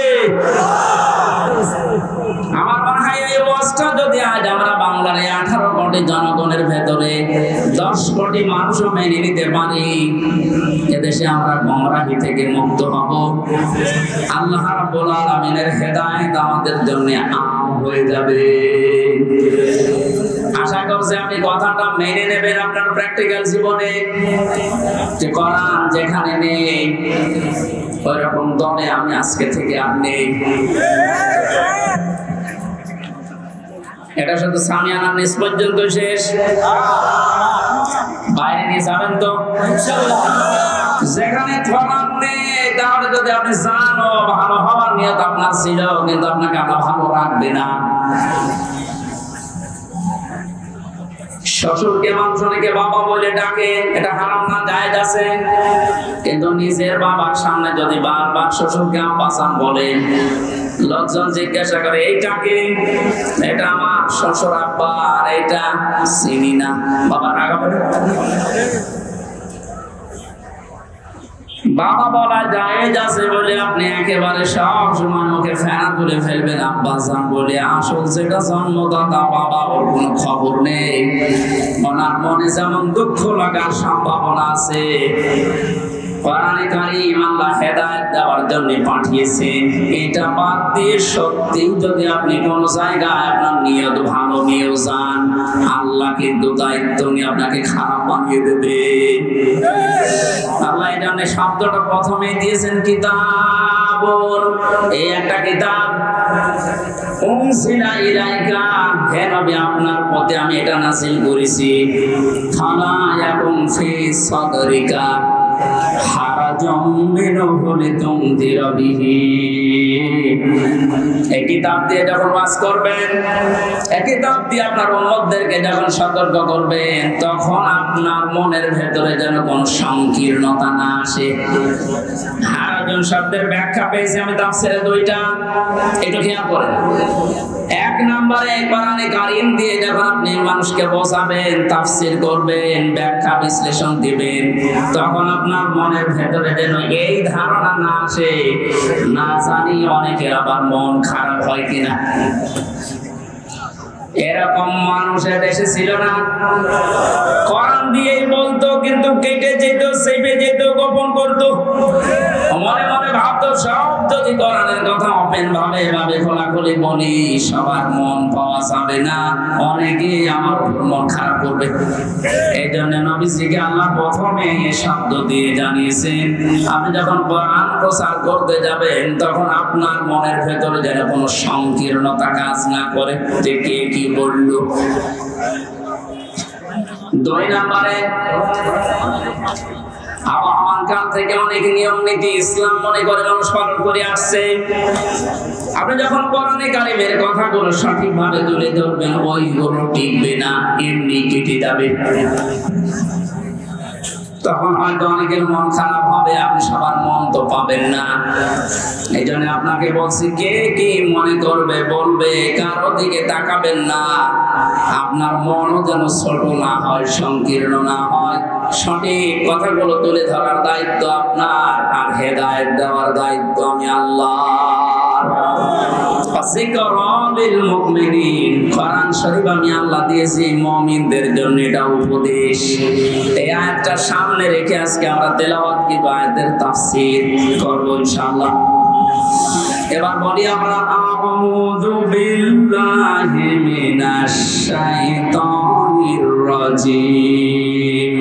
আমার মনে হয় এই ওয়াজটা যদি আজ আমরা বাংলার 18 কোটি জনগণের ভেতরে 10 কোটি মানুষও মেনে নিতে পারি, এদেশে আমরা গোমরাহি থেকে মুক্ত হব। আল্লাহ রাব্বুল আলামিনের হেদায়েত আমাদের জন্য আম হয়ে যাবে। আশা করছি আপনি কথাটা মেনে নেবেন আপনার প্র্যাকটিক্যাল জীবনে, যে কোরআন যেখানে নেই ওইরকম দলে আমি আজকে থেকে আর নেই। এটা শুধু সামিয়ানা নিচ পর্যন্ত শেষ, বাইরে নিয়ে যাবেন তো যেখানে কোরআন নেই। তাহলে যদি আপনি জানো ভালো হওয়ার নিয়ত আপনার ছিল, কিন্তু আপনাকে আল্লাহ ভালো রাখবে না। শ্বশুরকে মানুষ অনেকে বাবা বলে ডাকে, এটা হারাম না, জায়েজ আছে। কিন্তু নিজের বাবার সামনে যদি বারবার শ্বশুরকে আব্বাসান বলে, লোকজন জিজ্ঞাসা করে এইটাকে, এটা আমার শ্বশুর আব্বা, আর এটা চিনি না, বাবা রাগাবে। বাবা বলা জায়েজ আছে বলে আপনি একেবারে সব সময় মুখে ফেনা তুলে ফেলবেন আব্বাসান বলে। আসল যেটা জন্মদাতা বাবা, ওর কোনো খবর নেই। ওনার মনে যেমন দুঃখ লাগার সম্ভাবনা আছে, কোরআনে কারীম আল্লাহ হেদায়েত দেওয়ার জন্য পাঠিয়েছেন। এটা বাদ দিয়ে সত্যি যদি আপনি কোন জায়গায় আপনার নিয়ত ভালো নিয়েও যান, আল্লাহ কিন্তু দায়িত্ব নিয়ে আপনাকে খারাপ বানিয়ে দেবে। আল্লাহ এই জন্য শব্দটা প্রথমে দিয়েছেন কিতাব, এই একটা কিতাব উনসিলা ইলাইকা, হে নবী আপনার প্রতি আমি এটা নাযিল করেছি। ফালা ইয়াকুম ফি সাদরিকা হারাজম মিনহু লিতুনদিরা বিহি। এই কিতাব দিয়ে যখন ওয়াজ করবেন, এই কিতাব দিয়ে আপনার উম্মতদেরকে যখন সতর্ক করবেন, তখন আপনার মনের ভেতরে যেন কোনো সংকীর্ণতা না আসে। হারাজন শব্দের ব্যাখ্যা পেয়েছি আমি তাফসীরে 2টা, একটু খেয়াল করেন। এক নম্বরে কোরআনে কারীম দিয়ে যখন আপনি মানুষকে বোঝাবেন, তাফসীর করবেন, ব্যাখ্যা বিশ্লেষণ দিবেন, তখন আপনার মনের ভেতরে যেন এই ধারণা না আসে, না জানি অনেকের আবার মন খারাপ হয় কিনা। এরকম মানুষের দেশে ছিল না, কোরআন দিয়েই বলতো কিন্তু কেটে যেত, চেপে যেত, গোপন করতো, মনে মনে ভাবতো সব যদি কোরআনের কথা ওপেন ভাবে খোলাখুলি বলি, সবার মন পাওয়া যাবে না, অনেকে আমার মন খারাপ করবে। এই জন্য নবীজিকে আল্লাহ প্রথমে এই শব্দ দিয়ে জানিয়েছেন, আপনি যখন কোরআন প্রচার করতে যাবেন, তখন আপনার মনের ভেতরে যেন কোনো সংকীর্ণতা কাজ না করে, যে কে কি বললো। 2 নম্বরে আবহাওয়ার কাল থেকে অনেক নিয়ম নীতি ইসলাম মনে করে মানুষ পালন করে আসছে। আপনি যখন কোরআনে কারীমের কথাগুলো সঠিকভাবে তুলে ধরবেন, ওইগুলো টিকবে না, এমনি কেটে যাবে। তখন হয়তো অনেকের মন খারাপ হবে, আপনি সবার মন তো পাবেন না। এই জন্য আপনাকে বলছি, কে কি মনে করবে বলবে, কারো দিকে তাকাবেন না। আপনার মনও যেন ছোট না হয়, সংকীর্ণ না হয়। সঠিক কথাগুলো তুলে ধরার দায়িত্ব আপনার, আর হেদায়েত দেওয়ার দায়িত্ব আমি আল্লাহর। কোরআন শরীফ আমি আল্লাহ দিয়েছি মুমিনদের জন্য, এটা উপদেশ। এই আয়াতটা সামনে রেখে আজকে আমরা তেলাওয়াত কি আয়াতের তাফসীর করব ইনশাআল্লাহ। এবার বলি আমরা, আউযু বিল্লাহি মিনাশ শাইতানির রাজীম,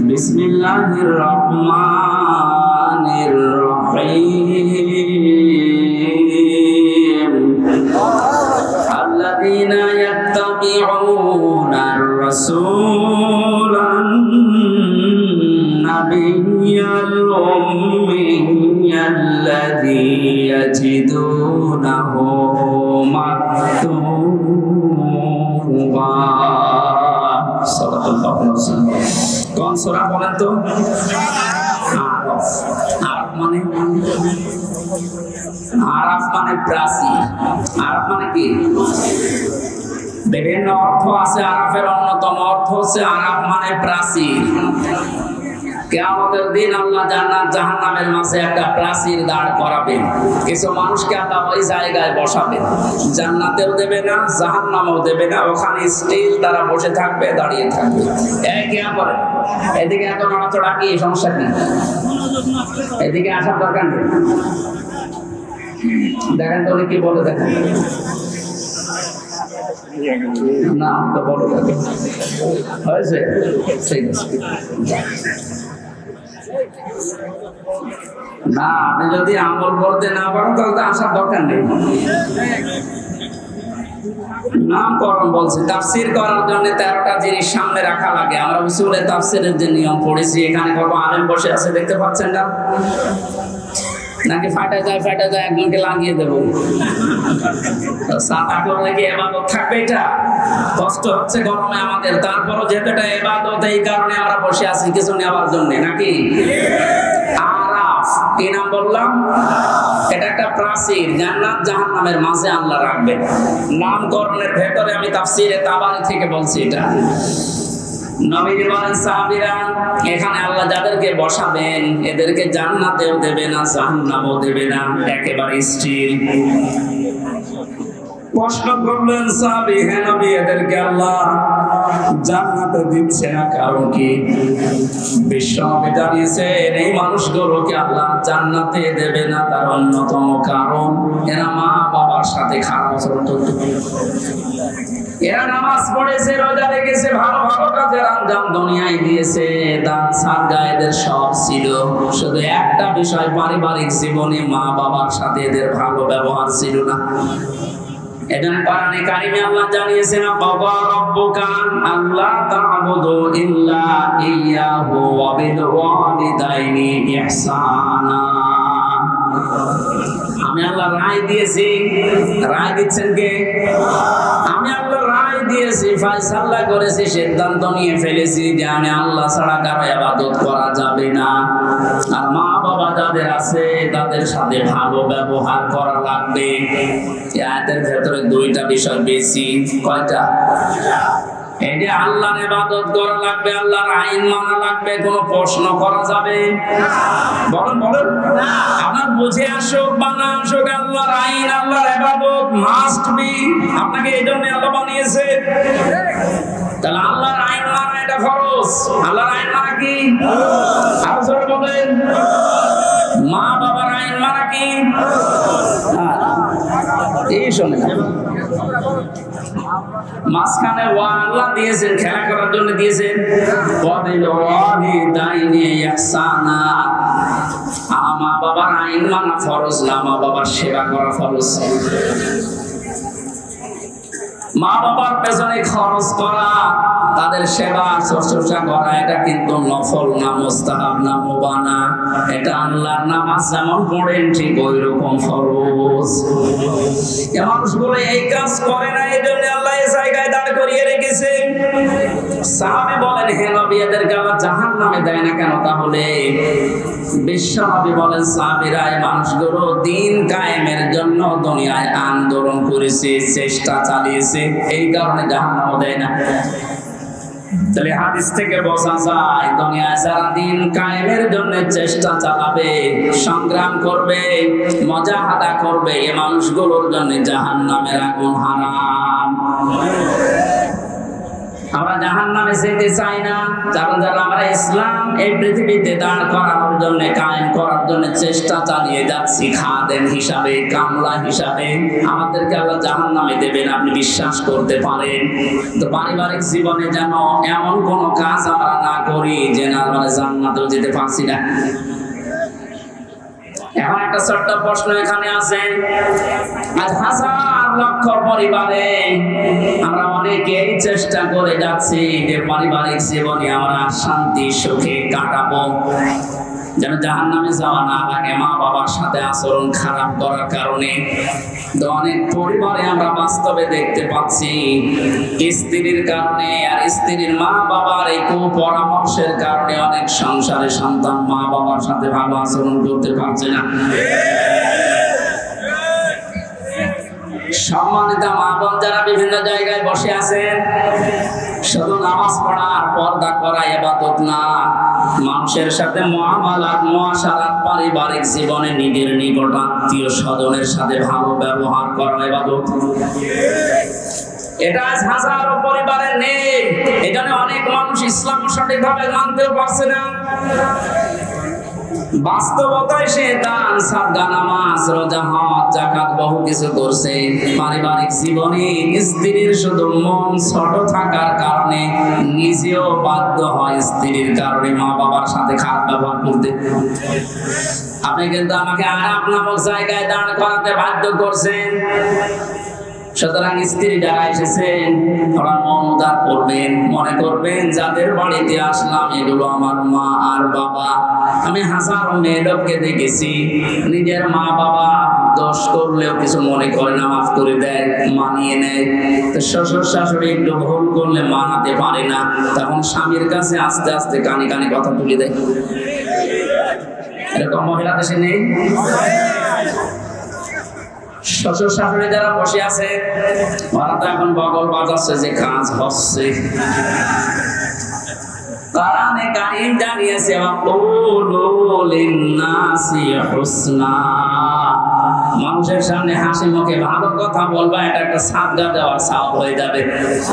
বিসমিল্লাহির রহমানির রহিম। আল্লাযীনা ইয়াত্তাবিউনার রাসূলান নাবিয়্যাল উম্মিয়্যাল্লাযী ইয়াজিদুনাহু মাকতুবা। সাল্লাল্লাহু আলাইহি ওয়াসাল্লাম। কোন সূরা বলেন তো? আরাফ। আরাফ মানে আরাফ মানে প্রাচীর। আরাফ মানে কি? বিভিন্ন অর্থ আছে। আরাফের অন্যতম অর্থ হচ্ছে আরাফ মানে প্রাচীর। কিয়ামতের দিন আল্লাহ জান্নাত জাহান্নামের মাঝে একটা প্রাচীর দাঁড় করাবেন। কিছু মানুষকে আল্লাহ ওই জায়গায় বসাবেন, জান্নাতেও দেবে না জাহান্নামেও দেবে না, ওখানে স্টিল তারা বসে থাকবে, দাঁড়িয়ে থাকবে। এদিকে এত নড়াচড়া কি সমস্যা কি? এদিকে আসার দরকার নেই। দেখেন তো কি বলে, দেখেন না তো বলো হয়েছে, ঠিক আছে। না আপনি যদি আমল করতে না পারেন তাহলে তো আসার দরকার নেই। নামকরণ বলছে, তাফসীর করার জন্য 13টা জিনিস সামনে রাখা লাগে। আমরা উসুলে তাফসীরের যে নিয়ম পড়েছি, এখানে করব আলেম বসে আছে দেখতে পাচ্ছেন না? নাকি ফাটা যায় একজনকে লাগিয়ে দেবো? সাদা করলে কি ইবাদত থাকবে? এটা কষ্ট হচ্ছে গরমে আমাদের, তারপরও যেহেতু এটা ইবাদত, এই কারণে আমরা বসে আছি কিছু নেওয়ার জন্য, নাকি? আরাফ কি নাম বললাম? এটা একটা প্রাচীর, জান্নাত জাহান্নামের মাঝে আল্লাহ রাখবেন। নামকরণের ভেতরে আমি তাফসীরে তাবারি থেকে বলছি এটা। নবীজি বলেন সাহাবীরা, এখানে আল্লাহ যাদেরকে বসাবেন এদেরকে জান্নাতেও দেবে না জাহান্নামেও দেবে না, একেবারে স্থির। প্রশ্ন করলেন সাহাবী, হে নবী এদেরকে আল্লাহ জান্নাতে দিচ্ছে না কারণ কি? বিশ্বনবী জানিয়েছেন এই মানুষগুলোকে আল্লাহ জান্নাতে দেবে না তার অন্যতম কারণ এরা মা বাবার সাথে খারাপ আচরণ করত। এরা নামাজ পড়েছে, রোজা রেখেছে, ভালো ভালো কাজের আঞ্জাম দুনিয়ায় দিয়েছে, দান সাদকা এদের সব ছিল, শুধু একটা বিষয় পারিবারিক জীবনে মা বাবার সাথে এদের ভালো ব্যবহার ছিল না। এজন্য কোরআনে কারিমে আল্লাহ জানিয়েছেন, বাবা রব্বুকা আল্লাহ তা'বুদু ইল্লা ইয়্যাহু ওয়া বিল ওয়ালিদাইনি ইহসানা। আমি আল্লাহ রায় দিয়েছি, রায় দিচ্ছেন কে? আমি আল্লাহ রায় দিয়েছি, ফয়সালা করেছি, সিদ্ধান্ত নিয়ে ফেলেছি যে আমি আল্লাহ ছাড়া কারো ইবাদত করা যাবে না। আর মা বাবা যাদের আছে তাদের সাথে ভালো ব্যবহার করা লাগবে। এই আয়াতের ভেতরে দুইটা বিষয় বেশি। কয়টা? এই যে আল্লাহর ইবাদত করা লাগবে, আল্লাহর আইন মানা লাগবে, কোনো প্রশ্ন করা যাবে? বলেন বলেন, আপনার বুঝে আসুক বা না আসুক, আল্লাহর আইন আল্লাহর ইবাদত মাস্ট বি। আপনাকে এই জন্য আল্লাহ বানিয়েছে। তাহলে আল্লাহর আইন মানা এটা ফরজ। আল্লাহর আইন মানা কি? আর জোরে বলেন। মা বাবার আইন মানা কি? এই শোনেন, মাঝখানে ওয়া আল্লাহ দিয়েছেন, খেলা করার জন্য দিয়েছেন। মা বাবার আইন মানা ফরজ না, মা বাবার সেবা করা ফরজ। মা বাবার পেছনে খরচ করা, তাদের সেবা শুশ্রূষা করা, এটা কিন্তু নফল না, মুস্তাহাব না, মুবাহ না। এটা আল্লাহর নামাজ যেমন পড়েন ঠিক ওই রকম ফরজ। এই মানুষগুলো এই কাজ করে না, এই জন্য আল্লাহ এই জায়গায় দাঁড় করিয়ে রেখেছে। সাহাবী বলেন, হে নবী এদেরকে আল্লাহ জাহান্নামে দেয় না কেন? তাহলে বিশ্ব নবী বলেন, সাহাবীরা এই মানুষগুলো দিন কায়েমের জন্য দুনিয়ায় আন্দোলন করেছে, চেষ্টা চালিয়েছে, এই কারণে জাহান্নামে দেয় না। তাহলে হাদিস থেকে বোঝা যায় দুনিয়ায় যারা দিন কায়েমের জন্য চেষ্টা চালাবে, সংগ্রাম করবে, মুজাহাদা করবে, এই মানুষগুলোর জন্য জাহান্নামের আগুন হারাম। আমরা জাহান্নামে যেতে চাই না, কারণ যারা আমরা ইসলাম এই পৃথিবীতে দাঁড় করানোর জন্য, কায়েম করার জন্য চেষ্টা চালিয়ে যাচ্ছি, খাদেম হিসাবে, কামলা হিসাবে, আমাদেরকে আল্লাহ জাহান্নামে দেবেন, আপনি বিশ্বাস করতে পারেন। তো পারিবারিক জীবনে যেন এমন কোন কাজ আমরা না করি যে না আমরা জান্নাতেও যেতে পারছি না। এখন একটা ছোট্ট প্রশ্ন এখানে আছে, আজ হাজার লক্ষ পরিবারে আমরা অনেকেই চেষ্টা করে যাচ্ছি যে পারিবারিক জীবনে আমরা শান্তি সুখে কাটাবো, যেন জাহান্নামে যাওয়া না লাগে মা বাবার সাথে আচরণ খারাপ করার কারণে। তো অনেক পরিবারে আমরা বাস্তবে দেখতে পাচ্ছি স্ত্রীর কারণে আর স্ত্রীর মা বাবার এই কুপরামর্শের কারণে অনেক সংসারে সন্তান মা বাবার সাথে ভালো আচরণ করতে পারছে না। সম্মানিত মা বোন যারা বিভিন্ন জায়গায় বসে আছেন, শুধু নামাজ পড়া আর পর্দা করা ইবাদত না, মানুষের সাথে মুআমালাত মুআশারাত পারিবারিক জীবনে নিজের নিকট আত্মীয় স্বজনের সাথে ভালো ব্যবহার করা ইবাদত। এটা আজ হাজারো পরিবারে নেই। এজন্য অনেক মানুষ ইসলাম সঠিকভাবে মানতেও পারছে না। বাস্তবতায় সে দান সাদকা নামাজ রোজা হজ যাকাত বহু কিছু করছে, পারিবারিক জীবনে স্ত্রীর শুধু মন ছোট থাকার কারণে নিজেও বাধ্য হয় স্ত্রীর কারণে মা বাবার সাথে খারাপ ব্যবহার করতে। আপনি কিন্তু আমাকে আরাম নামক জায়গায় দাঁড় করাতে বাধ্য করছেন। সুতরাং স্ত্রী যারা এসেছেন ওরা মন উদার করবেন, মনে করবেন যাদের বাড়িতে আসলাম এগুলো আমার মা আর বাবা। আমি হাজারো মেয়ে লোককে দেখেছি নিজের মা বাবা দোষ করলেও কিছু মনে করে না, মাফ করে দেয়, মানিয়ে নেয়। তো শ্বশুর শাশুড়ি একটু ভুল করলে মানাতে পারে না, তখন স্বামীর কাছে আস্তে আস্তে কানে কানে কথা তুলে দেয়। এরকম মহিলা দেশে নেই? শ্বশুর শাশুড়ি যারা বসে আছে ওরা তো এখন বগল বাজাচ্ছে যে কাজ হচ্ছে। কোরআনে কারীম জানিয়েছে ওয়াকুলু লিন-নাসি হুসনা, মানুষের সামনে হাসি মুখে ভালো কথা বলবা, এটা একটা সাদকা দেওয়ার সওয়াব হয়ে যাবে।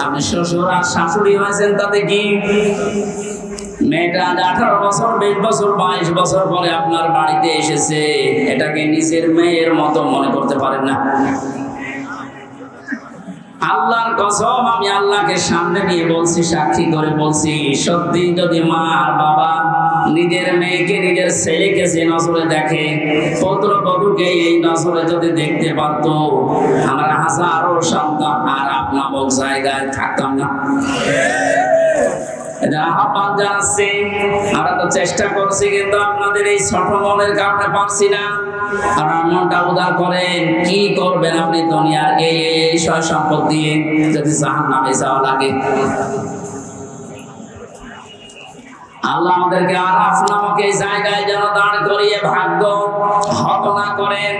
আপনি শ্বশুর আর শাশুড়ি হয়েছেন তাতে কি? মেয়েটা 18 বছর 20 বছর 22 বছর পরে আপনার বাড়িতে এসেছে, এটাকে নিজের মেয়ের মতো মনে করতে পারেন না। আল্লাহর কসম, আমি আল্লাহকে সামনে নিয়ে বলছি, সাক্ষী করে বলছি, সত্যি যদি মা আর বাবা নিজের মেয়েকে নিজের ছেলেকে যে নজরে দেখে, পুত্রবধূকে এই নজরে যদি দেখতে পারতো, আমরা হাজারো সন্তান আর নামক জায়গায় থাকতাম না। আহ্বান জানাচ্ছি, আমরা তো চেষ্টা করছি, কিন্তু আপনাদের এই ছোট মনের কারণে পারছি না। আপনার মনটা উদার করেন, কি করবেন আপনি দুনিয়ার এই সয় সম্পদ দিয়ে যদি জাহান্নামে যাওয়া লাগে? আল্লাহ আমাদেরকে আরাফ নামক এই জায়গায় যেন দাঁড় করিয়ে ভাগ্য হত না করেন।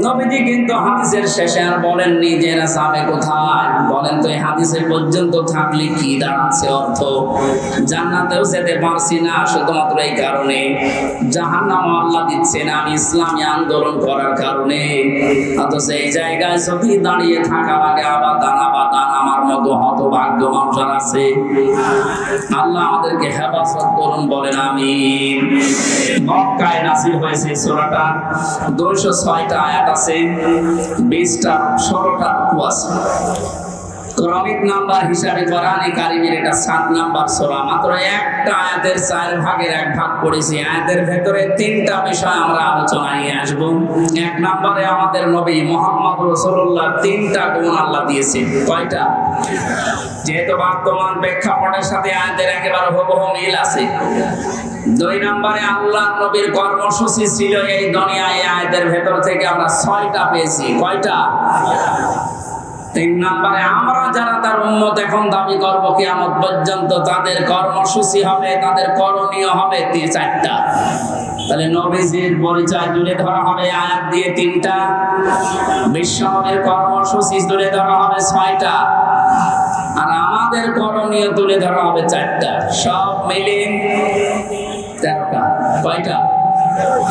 নবীজি কিন্তু হাদিসের শেষে আর বলেননি যে না যাবে কোথায়, বলেন তো এই হাদিসে পর্যন্ত থাকলে কি দাঁড়াচ্ছে অর্থ? জান্নাতেও যেতে পারছি না শুধুমাত্র এই কারণে, জাহান্নাম আল্লাহ দিচ্ছে না আমি ইসলামী আন্দোলন করার কারণে। অথচ এই জায়গায় যদি দাঁড়িয়ে থাকা লাগে আবাদান আবাদান আমার মতো হতভাগ্য মানুষ আছে। আল্লাহ আমাদেরকে হেফাজত করুন, বলেন আমিন। মক্কায় নাযিল হয়েছে সূরাটা, 206টা আয়াত আছে, 20টা 16টা রুকু আছে। ক্রমিক নাম্বার হিসাবে কোরআনে কারীমের এটা 7 নাম্বার সূরা। মাত্র একটা আয়াতের 4 ভাগের 1 ভাগ পড়েছি। আয়াতের ভেতরে 3টা বিষয় আমরা আলোচনায় নিয়ে আসব। 1 নম্বরে আমাদের নবী মুহাম্মদ রাসূলুল্লাহ 3টা গুণ আল্লাহ দিয়েছেন। কয়টা? যেহেতু বর্তমান প্রেক্ষাপটের সাথে আয়াতের একেবারে হুবহু মিল আছে। 2 নম্বরে আল্লাহ নবীর কর্মসূচি ছিল এই দুনিয়ায়, আয়াতের ভেতর থেকে আমরা 6টা পেয়েছি। কয়টা? 3 নম্বরে আমরা যারা তার উম্মত এখন দাবি করব কিয়ামত পর্যন্ত, তাদের কর্মসূচি হবে, তাদের করণীয় হবে 4টা। তাহলে নবীজির পরিচয় তুলে ধরা হবে আয়াত দিয়ে 3টা, বিশ্বনবীর কর্মসূচি তুলে ধরা হবে 6টা, আর আমাদের করণীয় তুলে ধরা হবে 4টা। সব মিলে 13টা। কয়টা?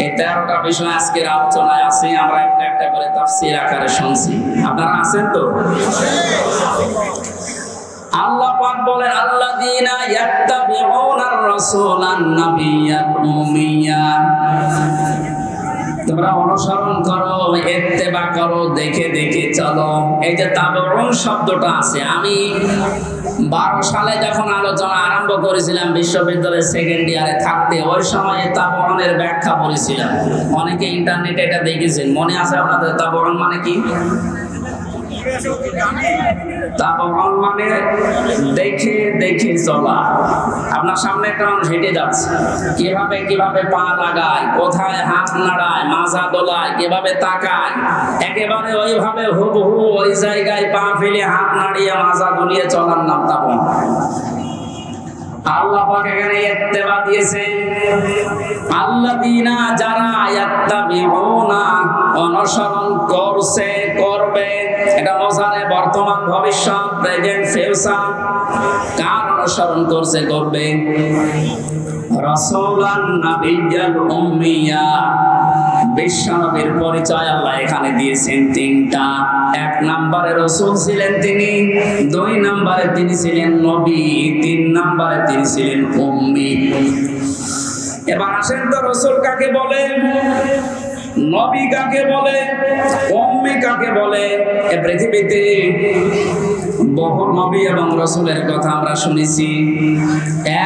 এই 13টা বিষয় আজকের আলোচনায় আছে। আমরা একটা একটা করে তাফসীর আকারে শুনছি। আপনারা আছেন তো? আল্লাহ পাক বলেন আল্লাযীনা ইয়াত্তাবিউনার রাসূলান নাবিয়্যাল উম্মিয়্যা, তোমরা অনুসরণ করো, ইত্তেবা করো, দেখে দেখে চলো। এই যে তাবউন শব্দটা আছে, আমি 12 সালে যখন আলোচনা আরম্ভ করেছিলাম বিশ্ববিদ্যালয়ের 2nd ইয়ারে থাকতে, ওই সময় তাবউনের ব্যাখ্যা পড়েছিলাম। অনেকে ইন্টারনেটে এটা দেখেছেন, মনে আছে আপনাদের তাবউন মানে কি? তাবাউন মানে দেখে দেখে চলা। আপনার সামনে একটা মানুষ হেঁটে যাচ্ছে, কিভাবে কিভাবে পা লাগায়, কোথায় হাত নাড়ায়, মাজা দোলায়, কিভাবে তাকায়, একেবারে ওইভাবে হুবহু ওই জায়গায় পা ফেলে হাত নাড়িয়ে মাজা দুলিয়ে চলার নাম তাবাউন। আল্লাহ পাক এখানে ইত্তেবা দিয়েছেন, আল্লাযীনা যারা ইয়াত্তাবিউনা অনুসরণ করছে, করবে। এটা মোসানে বর্তমান ভবিষ্যৎ, প্রেজেন্ট ফিউচার। কার অনুসরণ করছে, করবে? রাসূলান নাবিয়্যাল উম্মিয়া, বিশ্বনবীর পরিচয় আল্লাহ এখানে দিয়েছেন তিনটা। এক নম্বরে রাসূল ছিলেন তিনি, দুই নম্বরে তিনি ছিলেন নবী, তিন নম্বরে তিনি ছিলেন উম্মি। এবার আসেন তো, রাসূল কাকে বলে, নবী কাকে বলে, উম্মি কাকে বলে? এই পৃথিবীতে বহু নবী এবং রাসূলের কথা আমরা শুনেছি,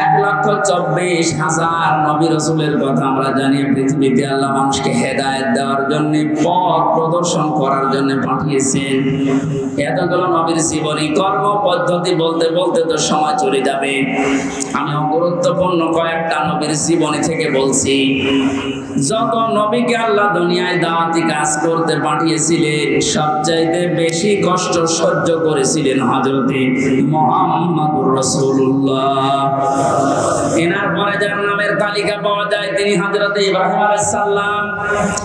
1,24,000 নবী রাসূলের কথা আমরা জানি। পৃথিবীতে আল্লাহ মানুষকে হেদায়েত দেওয়ার জন্য, পথ প্রদর্শন করার জন্য পাঠিয়েছেন। এতগুলো নবীর জীবনী, কর্ম পদ্ধতি বলতে বলতে তো সময় চলে যাবে। আমি গুরুত্বপূর্ণ কয়েকটা নবীর জীবনী থেকে বলছি। যত নবীকে আল্লাহ দুনিয়ায় দাওয়াতি কাজ করতে পাঠিয়েছিলেন, সবচাইতে বেশি কষ্ট সহ্য করেছিলেন হযরতে মুহাম্মদুর রাসূলুল্লাহ। এনার পরে যার নামের তালিকা পাওয়া যায় তিনি হযরতে ইব্রাহিম আলাইহিস সালাম।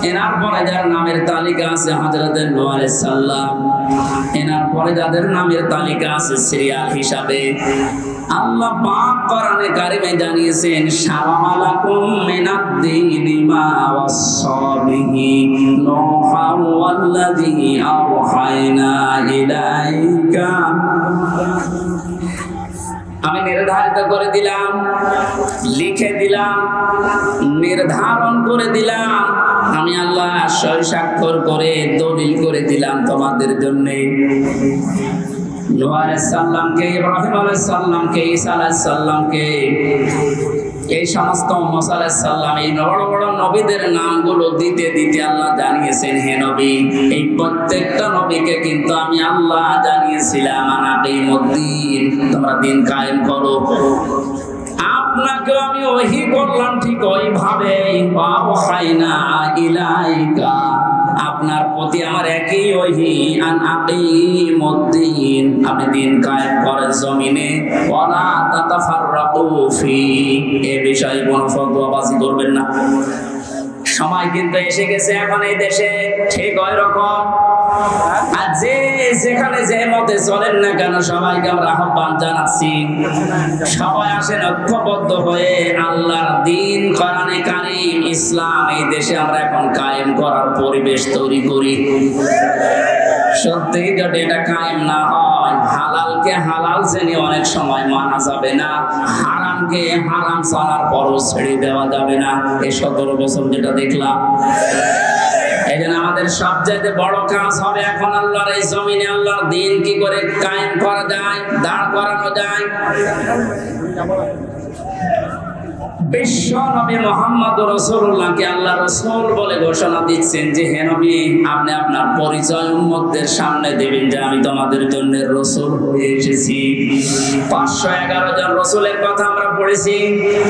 এনার পরে যার নামের তালিকা আছে হযরতে নূহ আলাইহিস সালাম। এনার পরে যাদের নামের তালিকা আছে সিরিয়াল হিসাবে, আল্লাহ পাক কোরআনে কারিমে জানিয়েছেন, শারা'a লাকুম মিনাদ-দীনি মা ওয়াসসা বিহি নূহা ওয়াল্লাযী আওহায়না ইলাইকা। আমি নির্ধারিত করে দিলাম, লিখে দিলাম, নির্ধারণ করে দিলাম, আমি আল্লাহ সই স্বাক্ষর করে দলিল করে দিলাম তোমাদের জন্য। নূহ আলাইহিস সালামকে, ইব্রাহিম আলাইহিস সালামকে, ঈসা আলাইহিস সালামকে, এই সমস্ত মুসা আলাইহিস সালাম, এই বড় বড় নবীদের নামগুলো দিতে দিতে আল্লাহ জানিয়েছেন, হে নবী, এই প্রত্যেকটা নবীকে কিন্তু আমি আল্লাহ জানিয়েছিলাম, আনাকিমুদ্দিন, তোমরা দিন কায়েম করো। আপনাকে আমি ওহী করলাম ঠিক ওইভাবে, ওয়াহাইনা ইলাইকা, আপনার প্রতি আমার একই ওহী, আন আকিমুদ্দিন, আপনি দিন কায়েম করেন জমিনে, ওয়ালা তাতাফাররাকু ফি, এই বিষয়ে কোনো ফতোয়াবাজি করবেন না। সময় কিন্তু এসে গেছে এখন এই দেশে ঠিক ওই রকম। আর যে যেখানে যে মতে চলেন না কেন, সবাইকে আমরা আহ্বান জানাচ্ছি, সবাই আসেন ঐক্যবদ্ধ হয়ে আল্লাহর দ্বীন, কোরআনে কারীম, ইসলাম এই দেশে আমরা এখন কায়েম করার পরিবেশ তৈরি করি। সত্যি যদি এটা কায়েম না হয়, হালালকে হালাল জেনে অনেক সময় মানা যাবে না, হারামকে হারাম জানার পরও ছেড়ে দেওয়া যাবে না। এই 17 বছর যেটা দেখলাম, এই জন্য আমাদের সবচাইতে বড় কাজ হবে এখন আল্লাহর এই জমিনে আল্লাহর দ্বীন কি করে কায়েম করা যায়, দাঁড় করানো যায়। বিশ্ব নবী মুহাম্মদ রাসূলুল্লাহকে আল্লাহ রাসূল বলে ঘোষণা দিচ্ছেন যে, হে নবী, আপনি আপনার পরিচয় উম্মতদের সামনে দেবেন যে আমি তোমাদের জন্য রাসূল হয়ে এসেছি। 511 জন রাসূলের কথা আমরা পড়েছি,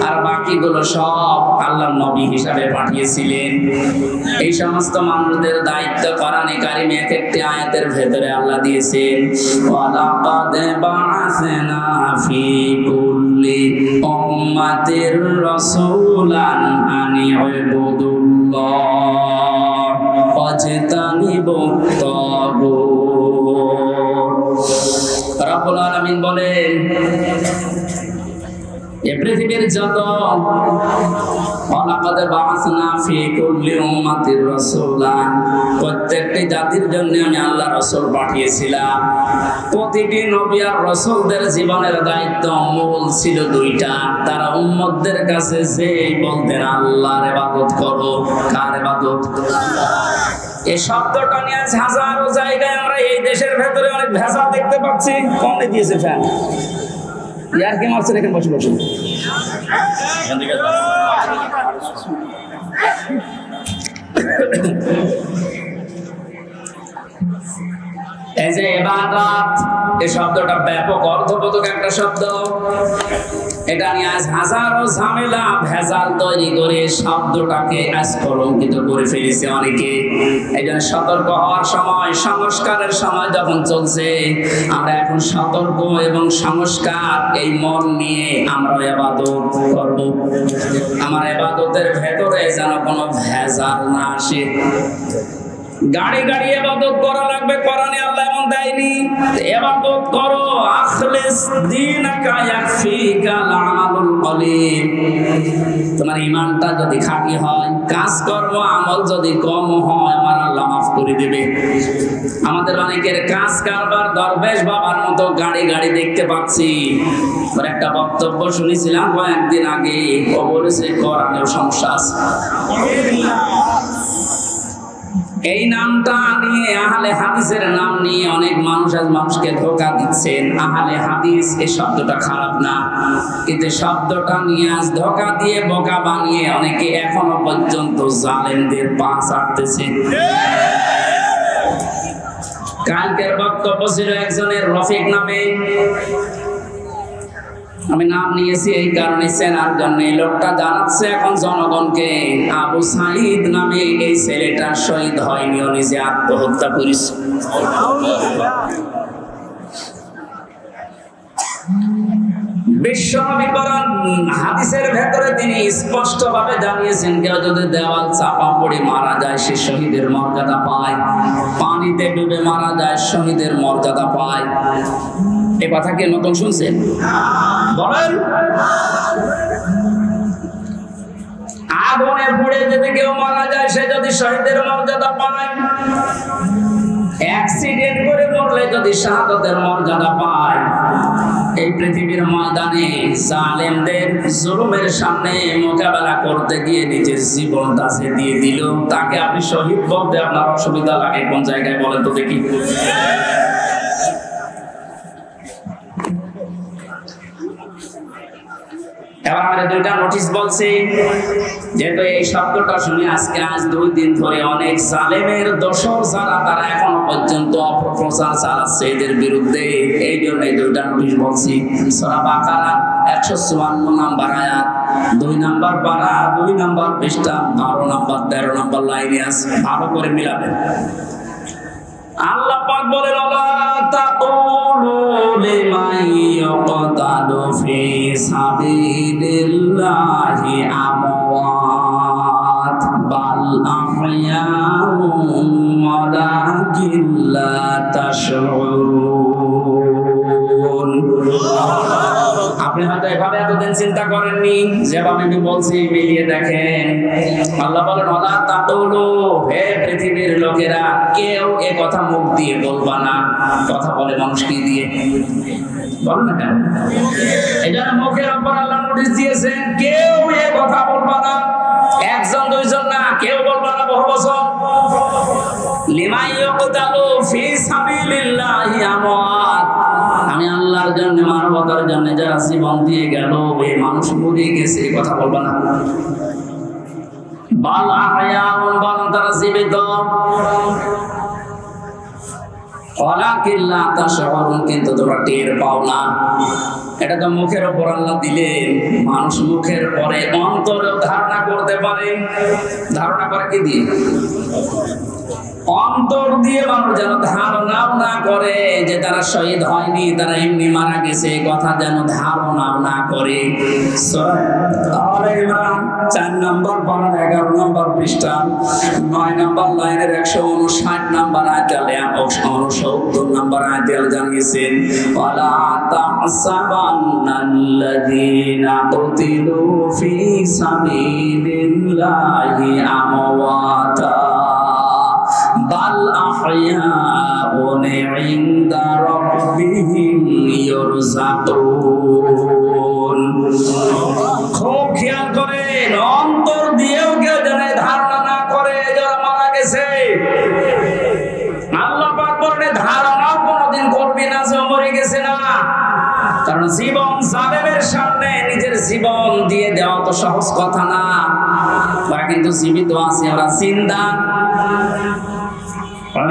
আর বাকিগুলো সব আল্লাহর নবী হিসাবে পাঠিয়েছিলেন। এই সমস্ত মানুষদের দায়িত্ব কোরআনে কারিমে এক একটি আয়াতের ভেতরে আল্লাহ দিয়েছেন, ওয়ালাকাদ বা'আসনা ফি কুল্লি উম্মাতির রাসূলান আনি ইবুদুল্লাহ ওয়াজতানিবুত তাগুত। রব্বুল আলামিন বলেন, এই পৃথিবীর যত ওয়ালাকাদ বা'আসনা ফি কুল্লি উম্মাতির রাসূলান, প্রত্যেকটি জাতির জন্য আমি আল্লাহ রাসূল পাঠিয়েছিলাম। প্রতিটি নবী আর রাসূলদের জীবনের দায়িত্ব মূল ছিল দুইটা, তারা উম্মতদের কাছে যে বলতেন আল্লাহর ইবাদত করো। কার ইবাদত? এই শব্দটা নিয়ে হাজারো জায়গায় আমরা এই দেশের ভেতরে অনেক ভেজাল দেখতে পাচ্ছি। কমে দিয়েছে ফ্যান, ইয়ার কি মারছে, দেখেন বসে বসে। এই যে ইবাদত, এই শব্দটা ব্যাপক অর্থবোধক একটা শব্দ। এটা নিয়ে আজ হাজারো ঝামেলা ভেজাল তৈরি করে শব্দটাকে আজ কলঙ্কিত করে ফেলেছে অনেকে। এই জন্য সতর্ক হওয়ার সময়, সংস্কারের সময় যখন চলছে, আমরা এখন সতর্ক এবং সংস্কার এই মন নিয়ে আমরা ইবাদত করব। আমার ইবাদতের ভেতরে যেন কোনো ভেজাল না আসে। গাড়ি গাড়ি ইবাদত করা লাগবে, কোরআনে আল্লাহ এমন দেয়নি। ইবাদত করো, আখলিস দীনাকা ইয়াকফিকাল আমালুল কলিল। তোমার ঈমানটা যদি খাঁটি হয়, কাজকর্ম আমল যদি কম হয়, আমার আল্লাহ মাফ করে দেবে। আমাদের অনেকের কাজ কারবার দরবেশ বাবার মতো গাড়ি গাড়ি দেখতে পাচ্ছি। ওর একটা বক্তব্য শুনেছিলাম কয়েকদিন আগে, ও বলেছে কোরআনেও সমস্যা আছে। এই নামটা নিয়ে, আহলে হাদিসের নাম নিয়ে অনেক মানুষ আজ মানুষকে ধোঁকা দিচ্ছেন। আহলে হাদিস এই শব্দটা খারাপ না, কিন্তু শব্দটা নিয়ে আজ ধোঁকা দিয়ে বোকা বানিয়ে অনেকে এখনো পর্যন্ত জালেমদের পা চাটতেছে। কালকের বক্তব্য ছিল একজনের রফিক নামে, আমি নাম নিয়েছি এই কারণে চেনার জন্য। এই লোকটা জানাচ্ছে এখন জনগণকে, আবু সাঈদ নামে এই ছেলেটা শহীদ হয়নি, ও নিজে আত্মহত্যা করেছে। বিশ্বনবী কোরআন হাদিসের ভেতরে তিনি স্পষ্টভাবে জানিয়েছেন, কেউ যদি দেওয়াল চাপা পড়ে মারা যায় সে শহীদের মর্যাদা পায়, পানিতে ডুবে মারা যায় শহীদের মর্যাদা পায়। এ কথা কি নতুন শুনছেন? বলেন। আগুনে পুড়ে যদি কেউ মারা যায় সে যদি শহীদের মর্যাদা পায়, অ্যাক্সিডেন্ট করে মরলে যদি শাহাদাতের মর্যাদা পায়। এই পৃথিবীর ময়দানে জালেমদের জুলুমের সামনে মোকাবেলা করতে গিয়ে নিজের জীবনটা সে দিয়ে দিল, তাকে আপনি শহীদ বলতে আপনার অসুবিধা লাগে কোন জায়গায় বলেন তো দেখি? এবার আমাদের দুইটা নোটিশ বলছি, যেহেতু এই শব্দটা শুনে আজ 2 দিন ধরে অনেক জালেমের দোসর যারা, তারা এখনো পর্যন্ত অপপ্রচার চালাচ্ছে এদের বিরুদ্ধে। এই জন্য এই দুইটা নোটিশ বলছি। সূরা বাকারা 154 নম্বর আয়াত, 2 নম্বর পারা, 2 নম্বর পৃষ্ঠা, 12 নম্বর 13 নম্বর লাইনে আছে, ভালো করে মিলাবেন। আল্লাহ পাক বলেন, আলা তাকুলু লিমান ইয়াকতালু ফি সাবিলিল্লাহি আমওয়াত বাল আহইয়াউন ওয়ালাকিন লা তাশউরুন। আপনি হয়তো এভাবে এতদিন চিন্তা করেননি, যেভাবে আমি বলছি মিলিয়ে দেখেন। আল্লাহ বলেন, ওয়ালা তাকুলু, হে পৃথিবীর লোকেরা, কেউ এ কথা মুখ দিয়ে বলবা না। কথা বলে মানুষ কি দিয়ে? বলেন না কেন? এই জন্য মুখের উপর আল্লাহ নোটিশ দিয়েছেন, কেউ এ কথা বলবা না। 1 জন 2 জন না, কেউ বলবা না বহু বছর। লিমান ইয়াকতালু ফি সাবিলিল্লাহি আমওয়াত, আমি আল্লাহর জন্য, মানবতার জন্য যারা জীবন দিয়ে গেল, এই মানুষ মরে গেছে, এই কথা বলবা না। বাল আহইয়াউন, বরং তারা জীবিত। ওয়ালাকিন লা তাশউরুন, কিন্তু তোমরা টের পাও না। এটা তো মুখের উপর আল্লাহ দিলেন, মানুষ মুখের পরে অন্তরেও ধারণা করতে পারে। ধারণা করে কি দিয়ে? অন্তর দিয়ে মানুষ যেন ধারণাও না করে যে তারা শহীদ হয়নি, তারা এমনি মারা গেছে, এই কথা যেন ধারণাও না করে। সূরা আলে ইমরান 4 নম্বর পারা 11 নম্বর পৃষ্ঠা 9 নম্বর লাইনের 159 নম্বর আয়াতে 69 নম্বর আয়াতে জানিয়েছেন, ওয়ালা তাহসাবান্নাল্লাযীনা কুতিলু ফি সাবিলিল্লাহি আমওয়াতা বাল আহইয়াউন ইনদা রাব্বিহিম ইউরযাকুন। খুব খেয়াল করেন, অন্তর দিয়েও কেউ যেন ধারণা না করে যারা মারা গেছে। আল্লাহ পাক বলেন, ধারণাও কোনোদিন করবি না যে মরে গেছে না। কারণ জীবন জালেমের সামনে নিজের জীবন দিয়ে দেওয়া তো সহজ কথা না। ওরা কিন্তু জীবিত আছে, ওরা জিন্দা।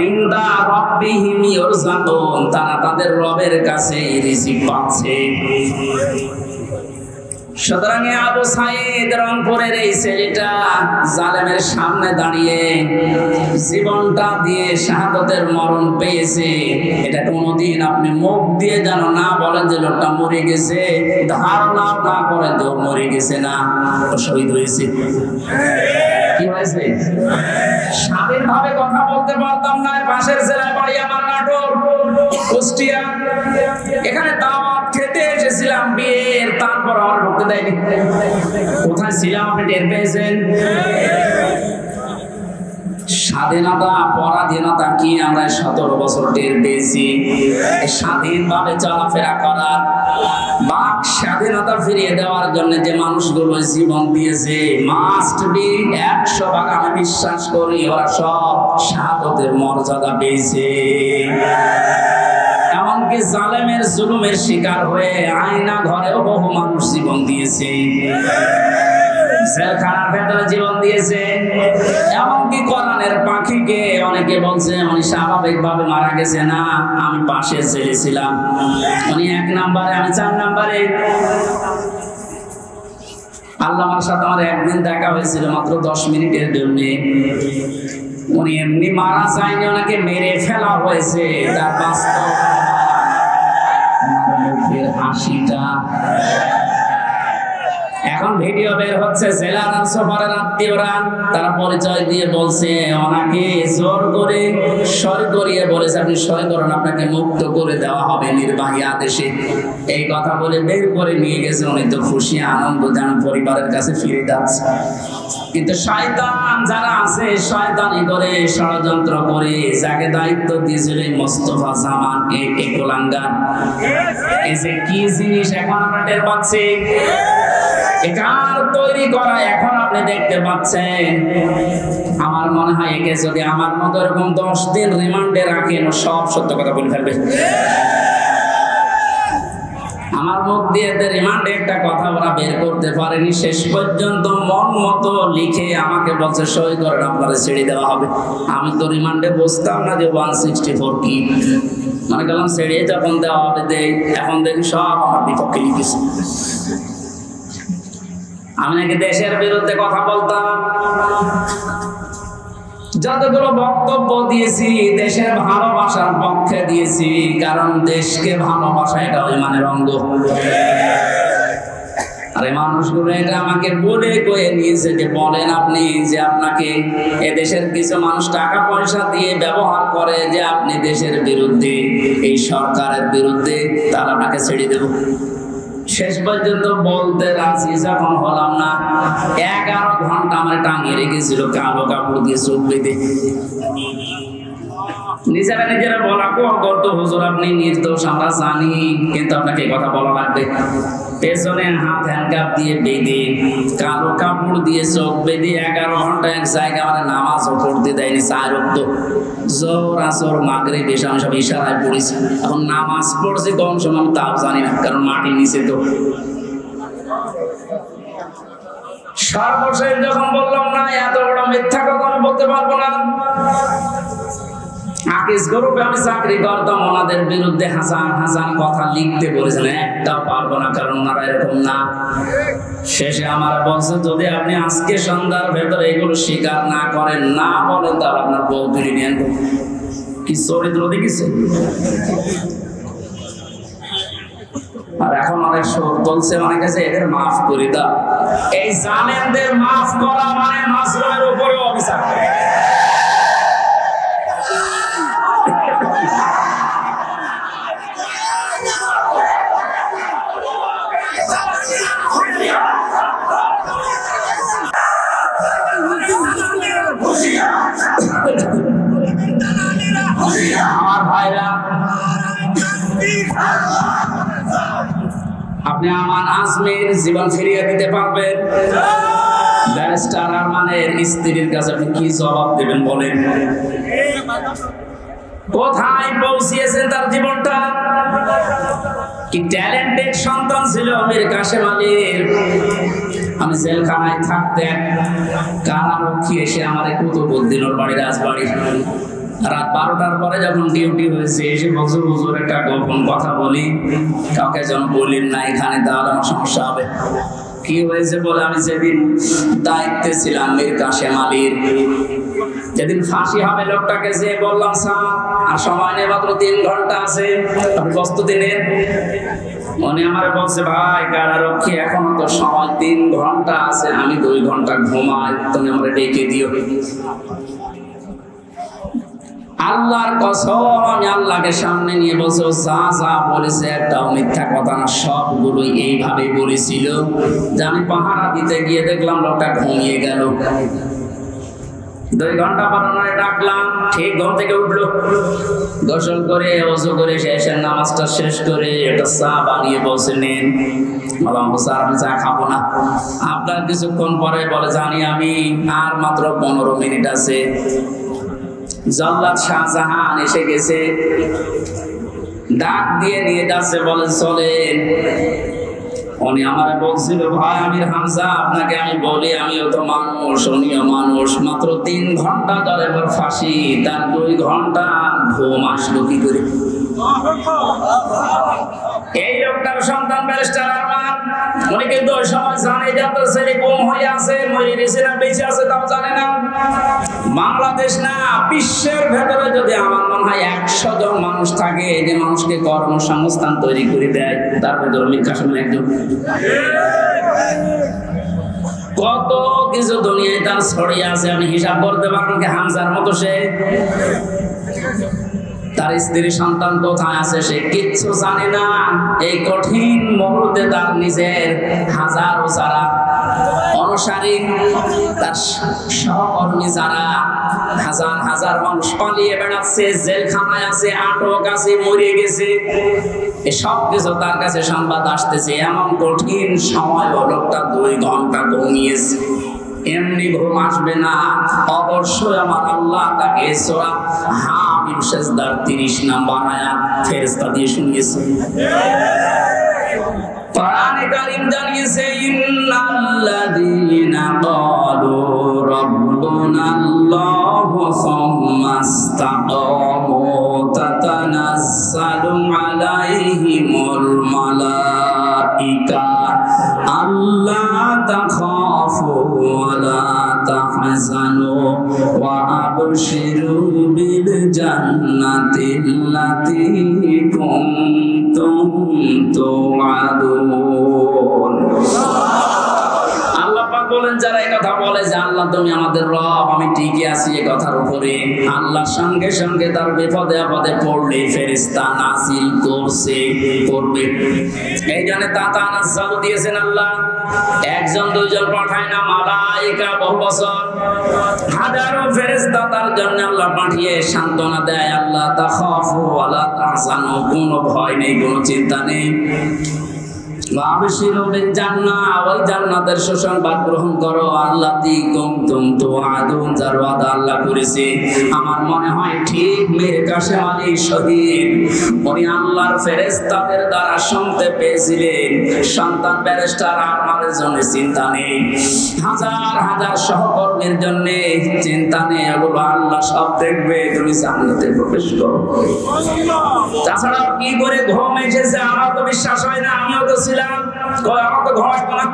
ইনদা রাব্বিহিম ইরযাকুন, তারা তাদের রবের কাছে রিজিক পাচ্ছে। সুতরাং আবু সাঈদ রংপুরের এই ছেলেটা জালেমের সামনে দাঁড়িয়ে জীবনটা দিয়ে শাহাদাতের মরণ পেয়েছে। এটা কোনোদিন আপনি মুখ দিয়ে যেন না বলেন যে লোকটা মরে গেছে, ধারণা না করেন যে মরে গেছে, না, ও শহীদ হয়েছে। কি হয়েছে? স্বাধীনভাবে কথা বলতে পারতাম না। পাশের জেলায় বাড়ি আমার, নাটোর, কুষ্টিয়া। এখানে দাওয়াত খেতে এসেছিলাম বিয়ের, তারপর আমার ঢুকতে দেয়নি। কোথায় ছিলাম আপনি টের পেয়েছেন? স্বাধীনতা পরাধীনতা কি আমরা 17 বছর টের পেয়েছি। স্বাধীনভাবে চলাফেরা করার, বাক স্বাধীনতা ফিরিয়ে দেওয়ার জন্য যে মানুষগুলো জীবন দিয়েছে, মাস্ট বি 100 ভাগ আমি বিশ্বাস করি ওরা সব শাহাদাতের মর্যাদা পেয়েছে। এমনকি জালেমের জুলুমের শিকার হয়ে আয়না ঘরেও বহু মানুষ জীবন দিয়েছে, জেলখানার ভেতরে জীবন দিয়েছে। এমনকি কোরআনের পাখিকে অনেকে বলছে উনি স্বাভাবিকভাবে মারা গেছে, না, আমি পাশে জেলে ছিলাম, উনি 1 নম্বরে, আমি 4 নম্বরে। আল্লাহর সাথে আমার একদিন দেখা হয়েছিল মাত্র 10 মিনিটের জন্য। উনি এমনি মারা যায়নি, ওনাকে মেরে ফেলা হয়েছে। তার বাস্তব মুখের হাসিটা এখন ভিডিও বের হচ্ছে। জেলার সফরের আত্মীয়রা তারা পরিচয় দিয়ে বলছে ওনাকে জোর করে সই করিয়ে বলেছে আপনি সই করুন, আপনাকে মুক্ত করে দেওয়া হবে নির্বাহী আদেশে। এই কথা বলে বের করে নিয়ে গেছে। উনি তো খুশি আনন্দ যেন পরিবারের কাছে ফিরে যাচ্ছে। কিন্তু শয়তান যারা আছে, শয়তানি করে ষড়যন্ত্র করে যাকে দায়িত্ব দিয়েছিল মোস্তফা জামান, এই কোলাঙ্গার, এই যে কি জিনিস এখন আমরা টের পাচ্ছি, একার তৈরি করা এখন আপনি দেখতে পাচ্ছেন। আমার মনে হয় একে যদি আমার মতো এরকম 10 দিন রিমান্ডে রাখেন, ও সব সত্য কথা বলে ফেলবে। আমার মুখ দিয়ে রিমান্ডে একটা কথা ওরা বের করতে পারেনি। শেষ পর্যন্ত মন মতো লিখে আমাকে বলছে সই করেন, আপনারা ছেড়ে দেওয়া হবে। আমি তো রিমান্ডে বসতাম না যে 164 কি, মানে গেলাম ছেড়ে যখন দেওয়া হবে দেই। এখন দেখি সব আমার বিপক্ষে লিখেছে। আমি নাকি দেশের বিরুদ্ধে কথা বলতাম। যতগুলো বক্তব্য দিয়েছি দেশের ভালোবাসার পক্ষে দিয়েছি, কারণ দেশকে ভালোবাসা এটা ইমানের অঙ্গ। আরে মানুষগুলো এটা আমাকে বলে কয়ে নিয়েছে যে বলেন আপনি যে আপনাকে এদেশের কিছু মানুষ টাকা পয়সা দিয়ে ব্যবহার করে যে আপনি দেশের বিরুদ্ধে, এই সরকারের বিরুদ্ধে, তারা আপনাকে ছেড়ে দেব। শেষ পর্যন্ত বলতে রাজি যখন হলাম না, 11 ঘন্টা আমার টাঙিয়ে রেখেছিল কালো কাপড় দিয়ে চোখ বেঁধে। নিজেরা নিজেরা বলা করত হুজুর আপনি নির্দোষ আমরা জানি, কিন্তু আপনাকে এই কথা বলা লাগবে। পেছনে হাত হ্যান্ডকাপ দিয়ে বেঁধে, কালো কাপড় দিয়ে চোখ বেঁধে 11 ঘন্টা এক জায়গায় আমার নামাজও পড়তে দেয়নি। 4 ওয়াক্ত জোহর আসর মাগরিব এসা আমি সব ইশারায় পড়েছি। এখন নামাজ পড়ছি কম সময় আমি তাও জানি না, কারণ মাটির নিচে তো। সর্বশেষ যখন বললাম না এত বড় মিথ্যা কথা আমি বলতে পারবো না, আকিস গ্রুপে আমি চাকরি করতাম, ওনাদের বিরুদ্ধে হাজার হাজার কথা লিখতে বলেছেন, একটাও পারবো না, কারণ ওনারা এরকম না। শেষে আমার বলছে যদি আপনি আজকে সন্ধ্যার ভেতরে এগুলো স্বীকার না করেন, না বলেন, তাহলে আপনার বউ তুলে নিয়ে আনবো। কি চরিত্র দেখিছে। আর এখন অনেক বলছে অনেক কাছে এদের মাফ করি দাও। এই জালেমদের মাফ করা মানে মাসরুমের উপরে অভিশাপ। আমার ভাইরা, আপনি আমান আজমির জীবন ফিরিয়ে দিতে পারবেন? ব্যারিস্টার আরমানের স্ত্রীর কাছে আপনি কি জবাব দেবেন বলেন? কোথায় পৌঁছিয়েছেন তার জীবনটা? কি ট্যালেন্টেড সন্তান ছিল মীর কাসেম আলীর। আমি জেলখানায় থাকতেন, কারারক্ষী এসে আমার কুতুবউদ্দিন ওর বাড়ি রাজবাড়ি রাত 12টার পরে যখন ডিউটি হয়েছে এসে বলছে হুজুর একটা গোপন কথা বলি, কাউকে যেন বলেন না এখানে, তাহলে আমার সমস্যা হবে। কি হয়েছে বলে, আমি যেদিন দায়িত্বে ছিলাম মীর কাশেম আলীর, যেদিন ফাঁসি হবে লোকটাকে যে বললাম স্যার আর সময় নেই মাত্র 3 ঘন্টা আছে, আপনি প্রস্তুতি নেন। উনি আমারে বলছে ভাই কারারক্ষী এখনো তো সময় 3 ঘন্টা আছে, আমি 2 ঘন্টা ঘুমাই, তুমি আমারে ডেকে দিও। আল্লাহর কসম আমি আল্লাহকে সামনে নিয়ে বলছি যা যা বলেছে একটাও মিথ্যা কথা না, সবগুলোই এইভাবে বলেছিল যে আমি পাহারা দিতে গিয়ে দেখলাম লোকটা ঘুমিয়ে গেল। 2 ঘন্টা পরে ডাকলাম, ঠিক ঘুম থেকে উঠলো, গোসল করে ওযু করে শেষের নামাজটা শেষ করে একটা চা বানিয়ে বসে নেন। বললাম স্যার আমি চা খাবো না। আপনার কিছুক্ষণ পরে বলে জানি আমি, আর মাত্র 15 মিনিট আছে। জল্লাদ শাহজাহান এসে গেছে, ডাক দিয়ে নিয়ে যাচ্ছে, বলে চলেন। উনি আমারে বলছিল ভাই আমির হামজা আপনাকে আমি বলি, আমিও তো মানুষ, উনিও মানুষ, মাত্র 3 ঘন্টা ধরে ফাঁসি, তার 2 ঘন্টা ঘুম আসলো কি করে? এই লোকটার সন্তান ব্যারিস্টার আরমান, উনি কিন্তু ওই সময় জানে যে আপনার ছেলে গুম হয়ে আছে, মরে গেছে না বেঁচে আছে তাও জানে না। বাংলাদেশ না বিশ্বের ভেতরে যদি আমার মনে হয় 100 জন মানুষ থাকে যে মানুষকে কর্মসংস্থান তৈরি করে দেয়, তার ভেতরে মীর কাশেম একজন। কত কিছু দুনিয়ায় তার ছড়িয়ে আছে, আমি হিসাব করতে পারবো কি হামজার মতো সে? তার স্ত্রী সন্তান কোথায় আছে সে কিচ্ছু জানে না। এই কঠিন মুহূর্তে তার নিজের হাজারো যারা অনুসারী, তার সহকর্মী যারা হাজার হাজার মানুষ পালিয়ে বেড়াচ্ছে, জেলখানায় আছে, আটক আছে, মরে গেছে, সব কিছু তার কাছে সংবাদ আসতেছে। এমন কঠিন সময় লোকটা 2 ঘন্টা ঘুমিয়েছে। এমনি ঘুম আসবে না, অবশ্যই আমার আল্লাহ তাকে সূরা হামিম সিজদার 30 নম্বর আয়াত ফেরেশতা দিয়ে শুনিয়েছে। কোরআনে কারীম জানিয়েছে ইন্নাল্লাযীনা ক্বালু রাব্বুনাল্লাহু সুম্মা ইসতাকামু তাতানাজ্জালু আলাইহিমুল মালাইকা আল্লা তাখাফু ওয়া লা তাহজানু ওয়া আবশিরু বিল জান্নাতিল্লাতী কুনতুম তুআদুন। আল্লাহ পাক বলেন যারা এই কথা বলে যে আল্লাহ তুমি আমাদের রব, আমি ঠিকই আছি এই কথার উপরে, আল্লাহর সঙ্গে সঙ্গে তার বিপদে আপদে পড়লে ফেরেশতা নাজিল করবে। এই জন্য তাতানাজ্জালু দিয়েছেন আল্লাহ, 1 জন 2 জন পাঠায় না, মালায়েকা বহু বছর হাজারো ফেরেশতা তার জন্য আল্লাহ পাঠিয়ে সান্ত্বনা দেয়। আল্লাহ তাখাফু ওয়া লা তাহজানু, কোনো ভয় নেই, কোনো চিন্তা নেই। ওয়াবশিরু বিল জান্নাহ, ওই জান্নাতের সুসংবাদ গ্রহণ করো। আল্লাতী কুনতুম তুআদুন, যার ওয়াদা আল্লাহ করেছে। আমার মনে হয় ঠিক মীর কাশেম আলী শহীদ উনি আল্লাহর ফেরেশতাদের দ্বারা শুনতে পেয়েছিলেন সন্তান ব্যারিস্টার আরমানের জন্য চিন্তা নেই, হাজার হাজার সহকর্মীর জন্য চিন্তা নেই, ওগুলো আল্লাহ সব দেখবে, তুমি জান্নাতে প্রবেশ করো। তাছাড়া কি করে ঘুম এসেছে আমার তো বিশ্বাস হয় না। আমিও তো ছিলাম, আমার তো ঘুম আসতো না,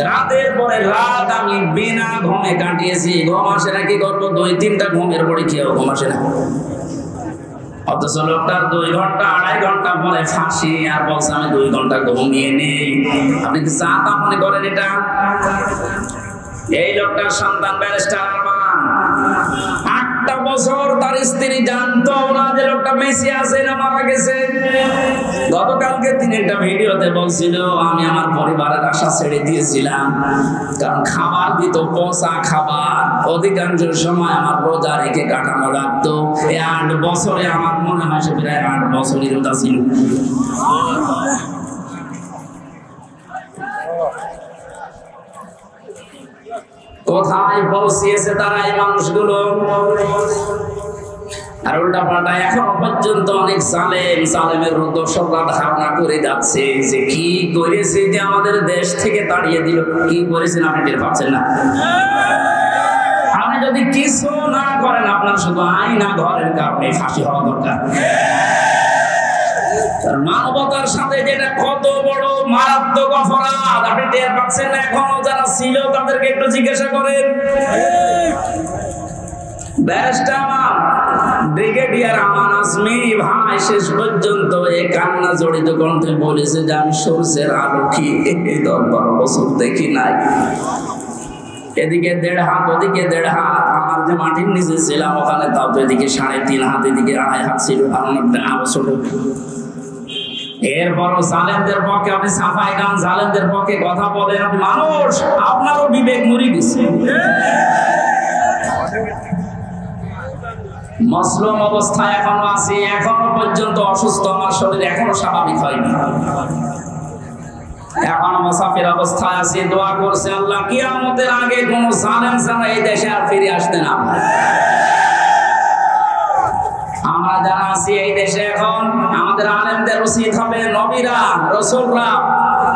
রাতের পরে রাত আমি বিনা ঘুমে কাটিয়েছি। ঘুম আসে না, কি করবো, 2-3টা ঘুমের পরে খেয়েও ঘুম আসে না। অথচ লোকটার 2 ঘন্টা 2.5 ঘন্টা পরে ফাঁসি, আর বলছে আমি 2 ঘন্টা ঘুমিয়ে নেই। আপনি কি চাতা মনে করেন এটা? এই লোকটার সন্তান ব্যারিস্টার আরমান 8টা বছর তার স্ত্রী জানতো না যে লোকটা বেঁচে আছে না মারা গেছে। গতকালকে তিনি একটা ভিডিওতে বলছিল আমি আমার পরিবারের আশা ছেড়ে দিয়েছিলাম, কারণ খাবার দিত পচা খাবার, অধিকাংশ সময় আমার রোজা রেখে কাটানো লাগতো। এই 8 বছরে আমার মনে হয় সে প্রায় 8 বছরই রোজা ছিল। কোথায় পৌঁছিয়েছে তারা এই মানুষগুলো? আর উল্টা পাল্টা এখনো পর্যন্ত অনেক জালেমের দর্শকরা ধারণা করে যাচ্ছে যে কি করেছে যে আমাদের দেশ থেকে তাড়িয়ে দিল। কি করেছেন আপনি টের পাচ্ছেন না? আপনি যদি কিছু না করেন আপনার শুধু আইনা ঘরের কারণে ফাঁসি হওয়া দরকার। মানবতার সাথে যেটা কত বড় মারাত্মক অপরাধ আপনি টের পাচ্ছেন না? এখনো যারা ছিল তাদেরকে একটু জিজ্ঞাসা করেন। ব্রিগেডিয়ার আমান আজমি ভাই শেষ পর্যন্ত এই কান্না জড়িত কণ্ঠে বলেছে যে আমি সূর্যের আলো কি 10-12 বছর দেখি নাই। এদিকে 1.5 হাত, ওদিকে 1.5 হাত। আমার যে মাটির নিচে ছিলাম ওখানে তাও তো এদিকে 3.5 হাত, এদিকে 2.5 হাত ছিল। আরো ছোট। এরপরও জালেমদের পক্ষে আপনি সাফাই গান, জালেমদের পক্ষে কথা বলেন। আপনি মানুষ, আপনারও বিবেক মরে গেছে। মজলুম অবস্থায় এখনো আছি, এখনো পর্যন্ত অসুস্থ, আমার শরীর এখনো স্বাভাবিক হয়নি। এখনো মুসাফির অবস্থায় আছি। দোয়া করছে আল্লাহ কিয়ামতের আগে কোন জালেম যেন এই দেশে আর ফিরে আসতে না পারে। আমরা যারা আছি এই দেশে এখন, আমাদের আলেমদের উচিত হবে নবীরা, রাসূলরা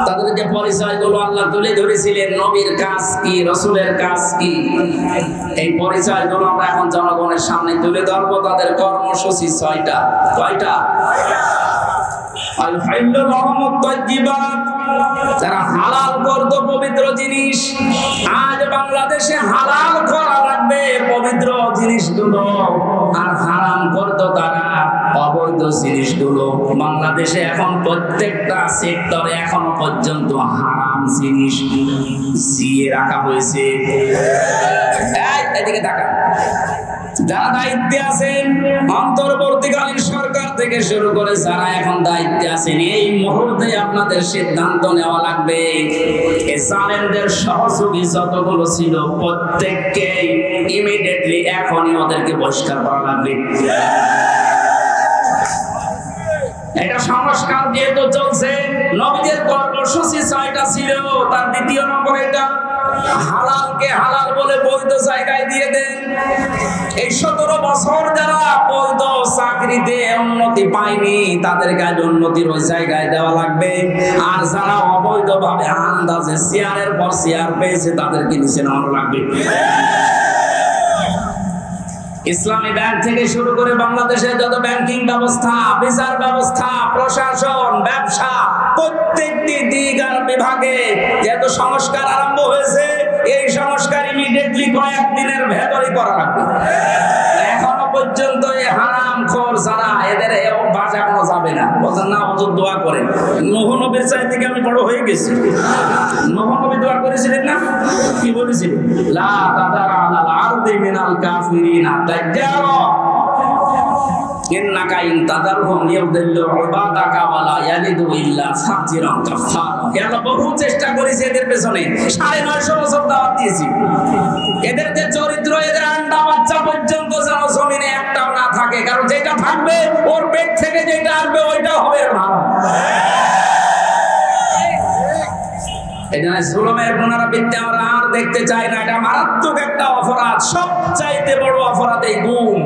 তাদের যে পরিচয়গুলো আল্লাহ তুলে ধরেছিলেন, নবীর কাজ কি, রাসূলের কাজ কি, এই পরিচয়গুলো আমরা এখন জনগণের সামনে তুলে ধরবো। তাদের কর্মসূচি 6টা। কয়টা? যারা হালাল করত পবিত্র জিনিস, আজ বাংলাদেশে হালাল করা লাগবে পবিত্র জিনিসগুলো, আর হারাম করত তারা অবৈধ জিনিসগুলো। বাংলাদেশে এখন প্রত্যেকটা সেক্টরে এখনো পর্যন্ত হারাম জিনিস জিয়ে রাখা হয়েছে। এদিকে তাকান। যারা দায়িত্বে আছেন, অন্তর্বর্তীকালীন সরকার থেকে শুরু করে যারা এখন দায়িত্বে আছেন, এই মুহূর্তে আপনাদের সিদ্ধান্ত নেওয়া লাগবে এই জালেমদের সহযোগী যতগুলো ছিল প্রত্যেককে ইমিডিয়েটলি এখনই ওদেরকে বহিষ্কার করা লাগবে। এটা সংস্কার যেহেতু চলছে, নবীদের কর্মসূচি 6টা ছিল, তার 2য় নম্বর এটা হালালকে হালাল বলে বৈধ জায়গায় দিয়ে দেন। এই 17 বছর যারা বৈধ চাকরিতে উন্নতি পায়নি তাদেরকে আজ উন্নতির ওই জায়গায় দেওয়া লাগবে। আর যারা অবৈধভাবে আন্দাজে চেয়ারের পর চেয়ার পেয়েছে তাদেরকে নিচে নেওয়া লাগবে। ইসলামী ব্যাংক থেকে শুরু করে বাংলাদেশের যত ব্যাংকিং ব্যবস্থা, বিচার ব্যবস্থা, প্রশাসন, ব্যবসা, প্রত্যেকটি দিক আর বিভাগে যেহেতু সংস্কার আরম্ভ হয়েছে, এই সংস্কার ইমিডিয়েটলি কয়েকদিনের ভেতরে করা লাগবে। এখনো পর্যন্ত এই হারামখোর যারা, এদের অভ্যাস এখনো যাবে না। বলছেন না হুজুর দোয়া করেন। নূহ নবীর চাইতে থেকে আমি বড় হয়ে গেছি। নূহ নবী দোয়া করেছিলেন না? কি বলেছিলেন? লা তাদারা আলাল আরদি মিনাল কাফিরিনা দাজ্জারা ইন্নাকা ইন তাদারহুম ইউদিল্লু ইবাদাকা ওয়া লা ইয়ালিদু ইল্লা ফাজিরান কাফারা। আমরা বহু চেষ্টা করেছি এদের পেছনে, 950 বছর দাওয়াত দিয়েছি। এদের যে চরিত্র, এদের আন্ডা বাচ্চা পর্যন্ত যেন জমিনে একটাও না থাকে, কারণ যেটা থাকবে ওর পেট থেকে যেটা আসবে ওইটা হবে হারাম। জুলুমের পুনরাবৃত্তি আমরা আর দেখতে চাই না। এটা মারাত্মক একটা অপরাধ, সবচাইতে বড় অপরাধ এই গুম।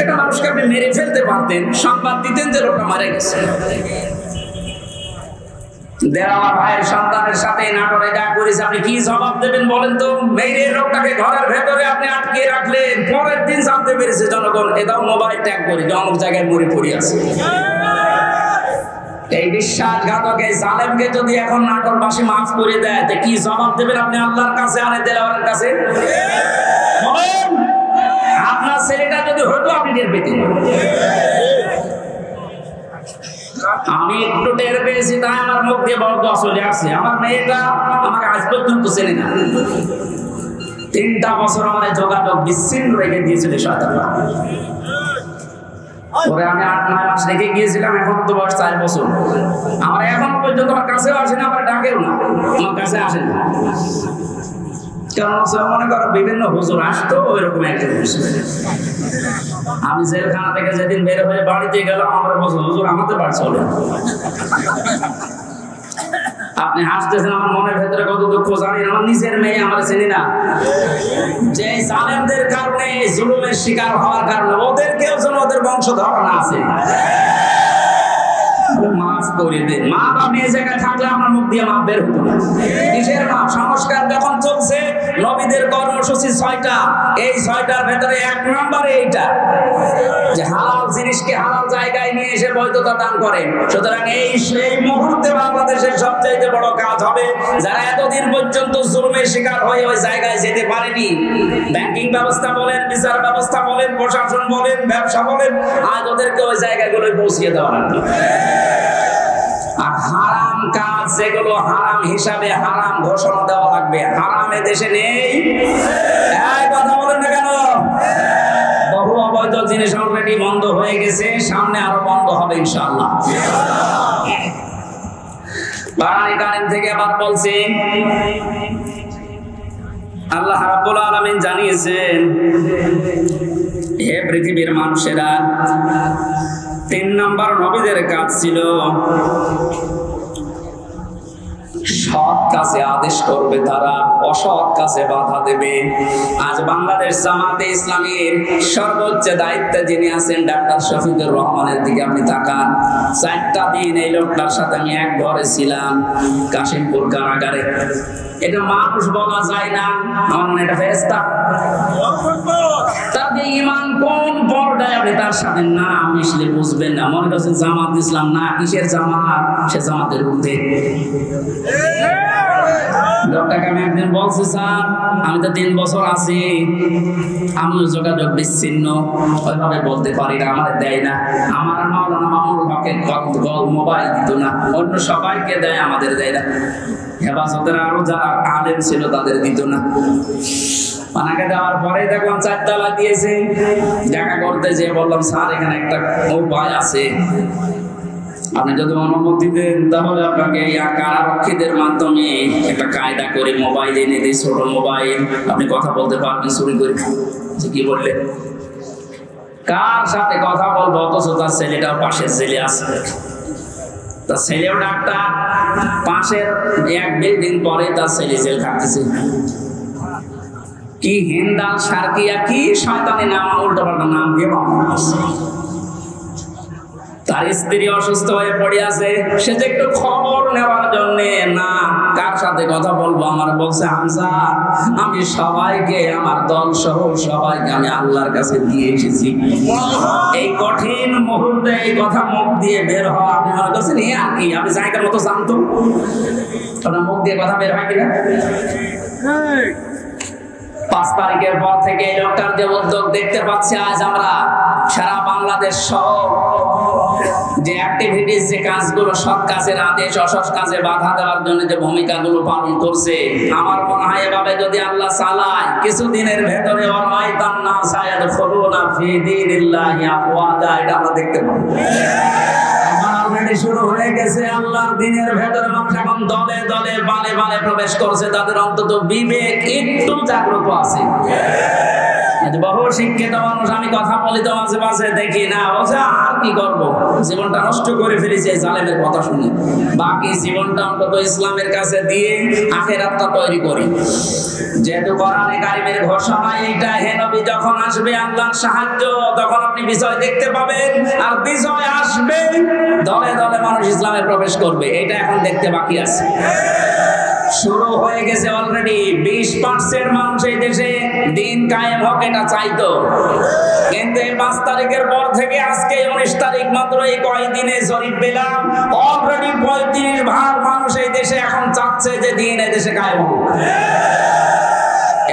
এটা মানুষকে আপনি মেরে ফেলতে পারতেন, সংবাদ দিতেন যে লোকটা মারা গেছে। দেওয়া ভাইয়ের সন্তানের সাথে নাটোরে যা করেছে, আপনি কি জবাব দেবেন বলেন তো? মেরে লোকটাকে ঘরের ভেতরে আপনি আটকে রাখলেন, পরের দিন জানতে পেরেছে জনগণ, এটাও মোবাইল ট্যাগ করে যে অমুক জায়গায় মরে পড়ে আছে। এই বিশ্বাসঘাতক এই জালেমকে যদি এখন নাটোরবাসী মাফ করে দেয়, তো কি জবাব দেবেন আপনি আল্লাহর কাছে, আনে দেওয়ার কাছে? বলেন, আপনার ছেলেটা যদি হতো আপনি টের পেতেন। আমি একটু টের পেয়েছি, তাই আমার মুখ দিয়ে বড় চলে আসছে। আমার মেয়েটা আমাকে আজ পর্যন্ত চেনে না। 3টা বছর আমার যোগাযোগ বিচ্ছিন্ন রেখে দিয়েছিল শয়তান। পরে আমি 8-9 মাস রেখে গিয়েছিলাম, এখন তো বয়স 4 বছর। আমার এখনো পর্যন্ত আমার কাছেও আসে না, আমার ডাকেও না, আমার কাছে আসে না। কারণ মনে করো বিভিন্ন হুজুর আসতো, ওই রকম একজন হুজুর। আমি জেলখানা থেকে যেদিন বের হয়ে বাড়িতে গেলাম, আমার বছর হুজুর আমাদের বাড়ি চলে। আপনি হাসতেছেন, আমার মনের ভেতরে কত দুঃখ জানেন। আমার নিজের মেয়ে আমার চিনি না, যে জালেমদের কারণে, জুলুমের শিকার হওয়ার কারণে ওদেরকেও যেন ওদের বংশধর না আছে। মা মাফ করে দেন। মা বা মেয়ে জায়গায় থাকলে আমার মুখ দিয়ে মাফ বের হতো না। কিসের মাফ? সংস্কার যখন চলছে, নবীদের কর্মসূচি 6টা, এই 6টার ভেতরে 1 নম্বরে এইটা যে হালাল জিনিসকে হালাল জায়গায় নিয়ে এসে বৈধতা দান করেন। সুতরাং সেই মুহূর্তে বাংলাদেশের সবচাইতে বড় কাজ হবে, যারা এতদিন পর্যন্ত জুলুমের শিকার হয়ে ওই জায়গায় যেতে পারেনি, ব্যাংকিং ব্যবস্থা বলেন, বিচার ব্যবস্থা বলেন, প্রশাসন বলেন, ব্যবসা বলেন, আজ ওদেরকে ওই জায়গাগুলোয় পৌঁছিয়ে দেওয়া লাগবে। আর হারাম কাজ যেগুলো হারাম হিসাবে হারাম ঘোষণা দেওয়া লাগবে। হারাম দেশে নেই, এই কথা বলেন না কেন? বহু অবৈধ জিনিস অলরেডি বন্ধ হয়ে গেছে, সামনে আরো বন্ধ হবে ইনশাআল্লাহ। বারানি কারিম থেকে আবার বলছি, আল্লাহ রাব্বুল আলামিন জানিয়েছেন, হে পৃথিবীর মানুষেরা, 3 নম্বর নবীদের কাজ ছিল সৎ কাজে আদেশ করবে, তারা অসৎ কাজে বাধা দেবে। আজ বাংলাদেশ জামাতে ইসলামীর সর্বোচ্চ দায়িত্বে যিনি আছেন ডাক্তার শফিকুর রহমানের দিকে আপনি তাকান। 4টা দিন এই লোকটার সাথে আমি এক ঘরে ছিলাম, কাশিমপুর কারাগারে। এটা মানুষ বলা যায় না, আমার মনে এটা ফেরেশতা। তার ঈমান কোন পর্যায়ে আপনি তার সাথে না মিশলে বুঝবেন না। মনে করছেন জামাত ইসলাম, না, কিসের জামাত? সে জামাতের ঊর্ধ্বে। লোকটাকে আমি একদিন বলছি, স্যার আমি তো 3 বছর আছি, আমি যোগাযোগ বিচ্ছিন্ন, ওইভাবে বলতে পারি না, আমার দেয় না। আমার মাওলানা মামুনুল হকের মোবাইল দিত না, অন্য সবাইকে দেয়, আমাদের দেয় না। হেফাজতের আরো যারা আলেম ছিল তাদের দিত না। ওনাকে দেওয়ার পরে দেখলাম 4 তালা দিয়েছে। দেখা করতে যেয়ে বললাম, স্যার এখানে একটা উপায় আছে, আপনি যদি অনুমতি দেন তাহলে আপনাকে কারারক্ষীদের মাধ্যমে একটা কায়দা করে মোবাইল এনে দিই, ছোট মোবাইল, আপনি কথা বলতে পারবেন চুরি করে। কি বললেন? কার সাথে কথা বলবো, অথচ তার ছেলেটাও পাশের জেলে আছে। তার ছেলেও ডাক্তার, পাশের 1 বিল্ডিং পরে তার ছেলে জেল খাটতেছে। কি হিন্দাল সার্কিয়া, কি শয়তানি নাম, উল্টো পাল্টা নাম দিয়ে বানাচ্ছে। তার স্ত্রী অসুস্থ হয়ে পড়ে আছে, সে যে একটু খবর নেওয়ার জন্য, না কার সাথে কথা বলবো, আমার বলছে, হামজা আমি সবাইকে, আমার দল সহ সবাইকে আমি আল্লাহর কাছে দিয়ে এসেছি। এই কঠিন মুহূর্তে এই কথা মুখ দিয়ে বের হওয়া, আপনি মনে করছেন এ আর কি, আমি জায়গার মতো জানতো ওটা মুখ দিয়ে কথা বের হয় কিনা? 5 তারিখের পর থেকে এই লোকটার যে উদ্যোগ দেখতে পাচ্ছি, আজ আমরা সারা বাংলাদেশ সহ যে অ্যাক্টিভিটিস, যে কাজগুলো, সৎ কাজের আদেশ, অসৎ কাজে বাধা দেওয়ার জন্য যে ভূমিকাগুলো পালন করছে, আমার মনে হয় এভাবে যদি আল্লাহ চালায়, কিছুদিনের ভেতরে এটা আমরা দেখতে পাবো। শুরু হয়ে গেছে, আল্লাহর দ্বীনের ভেতরে মানুষ এখন দলে দলে বালে বালে প্রবেশ করছে, তাদের অন্তত বিবেক একটু জাগ্রত আছে। বহু শিক্ষিত মানুষ আমি কথা বলি তো মাঝে মাঝে দেখি, না আর কি করবো, জীবনটা নষ্ট করে ফেলেছে এই জালেমের কথা শুনে, বাকি জীবনটা অন্তত ইসলামের কাছে দিয়ে আখিরাতটা তৈরি করি। যেহেতু কোরআনে কারিমের ঘোষণা এইটা, হে নবী যখন আসবে আল্লাহর সাহায্য, তখন আপনি বিজয় দেখতে পাবেন, আর বিজয় আসবে দলে দলে মানুষ ইসলামে প্রবেশ করবে, এটা এখন দেখতে বাকি আছে। শুরু হয়ে গেছে অলরেডি। 20% মানুষ এই দেশে দিন কায়েম হোক এটা চাইতো, কিন্তু এই 5 তারিখের পর থেকে আজকে 19 তারিখ, মাত্র এই কয়েকদিনে জরিপ পেলাম, অলরেডি 35% মানুষ এই দেশে এখন চাচ্ছে যে দিন এই দেশে কায়েম হোক।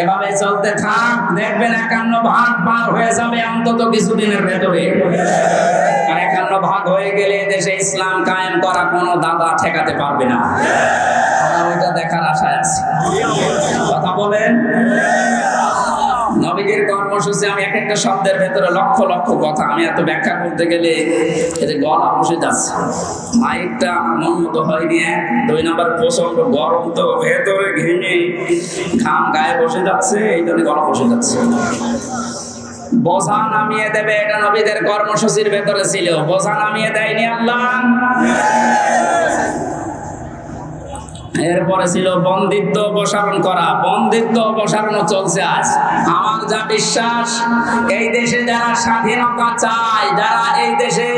এভাবে চলতে থাক, দেখবেন 51% পার হয়ে যাবে অন্তত কিছুদিনের ভেতরে। আর 51% হয়ে গেলে দেশে ইসলাম কায়েম করা কোনো দাদা ঠেকাতে পারবে না। ওইটা দেখার আশায় আছে। কথা বলেন। নবীজির কর্মসূচি, আমি এক একটা শব্দের ভেতরে লক্ষ লক্ষ কথা, আমি এত ব্যাখ্যা করতে গেলে এতে গলা বসে যাচ্ছে, মাইকটা মন মতো হয়নি। 2 নম্বর প্রচন্ড গরম, তো ভেতরে ঘেমে ঘাম গায়ে বসে যাচ্ছে, এই জন্য গলা বসে যাচ্ছে। বোঝা নামিয়ে দেবে, এটা নবীদের কর্মসূচির ভেতরে ছিল। বোঝা নামিয়ে দেয়নি আল্লাহ। এরপরে ছিল বন্দিত্ব অপসারণ করা, বন্দিত্ব অপসারণও চলছে আজ। আমার যা বিশ্বাস, এই দেশে যারা স্বাধীনতা চায়, যারা এই দেশে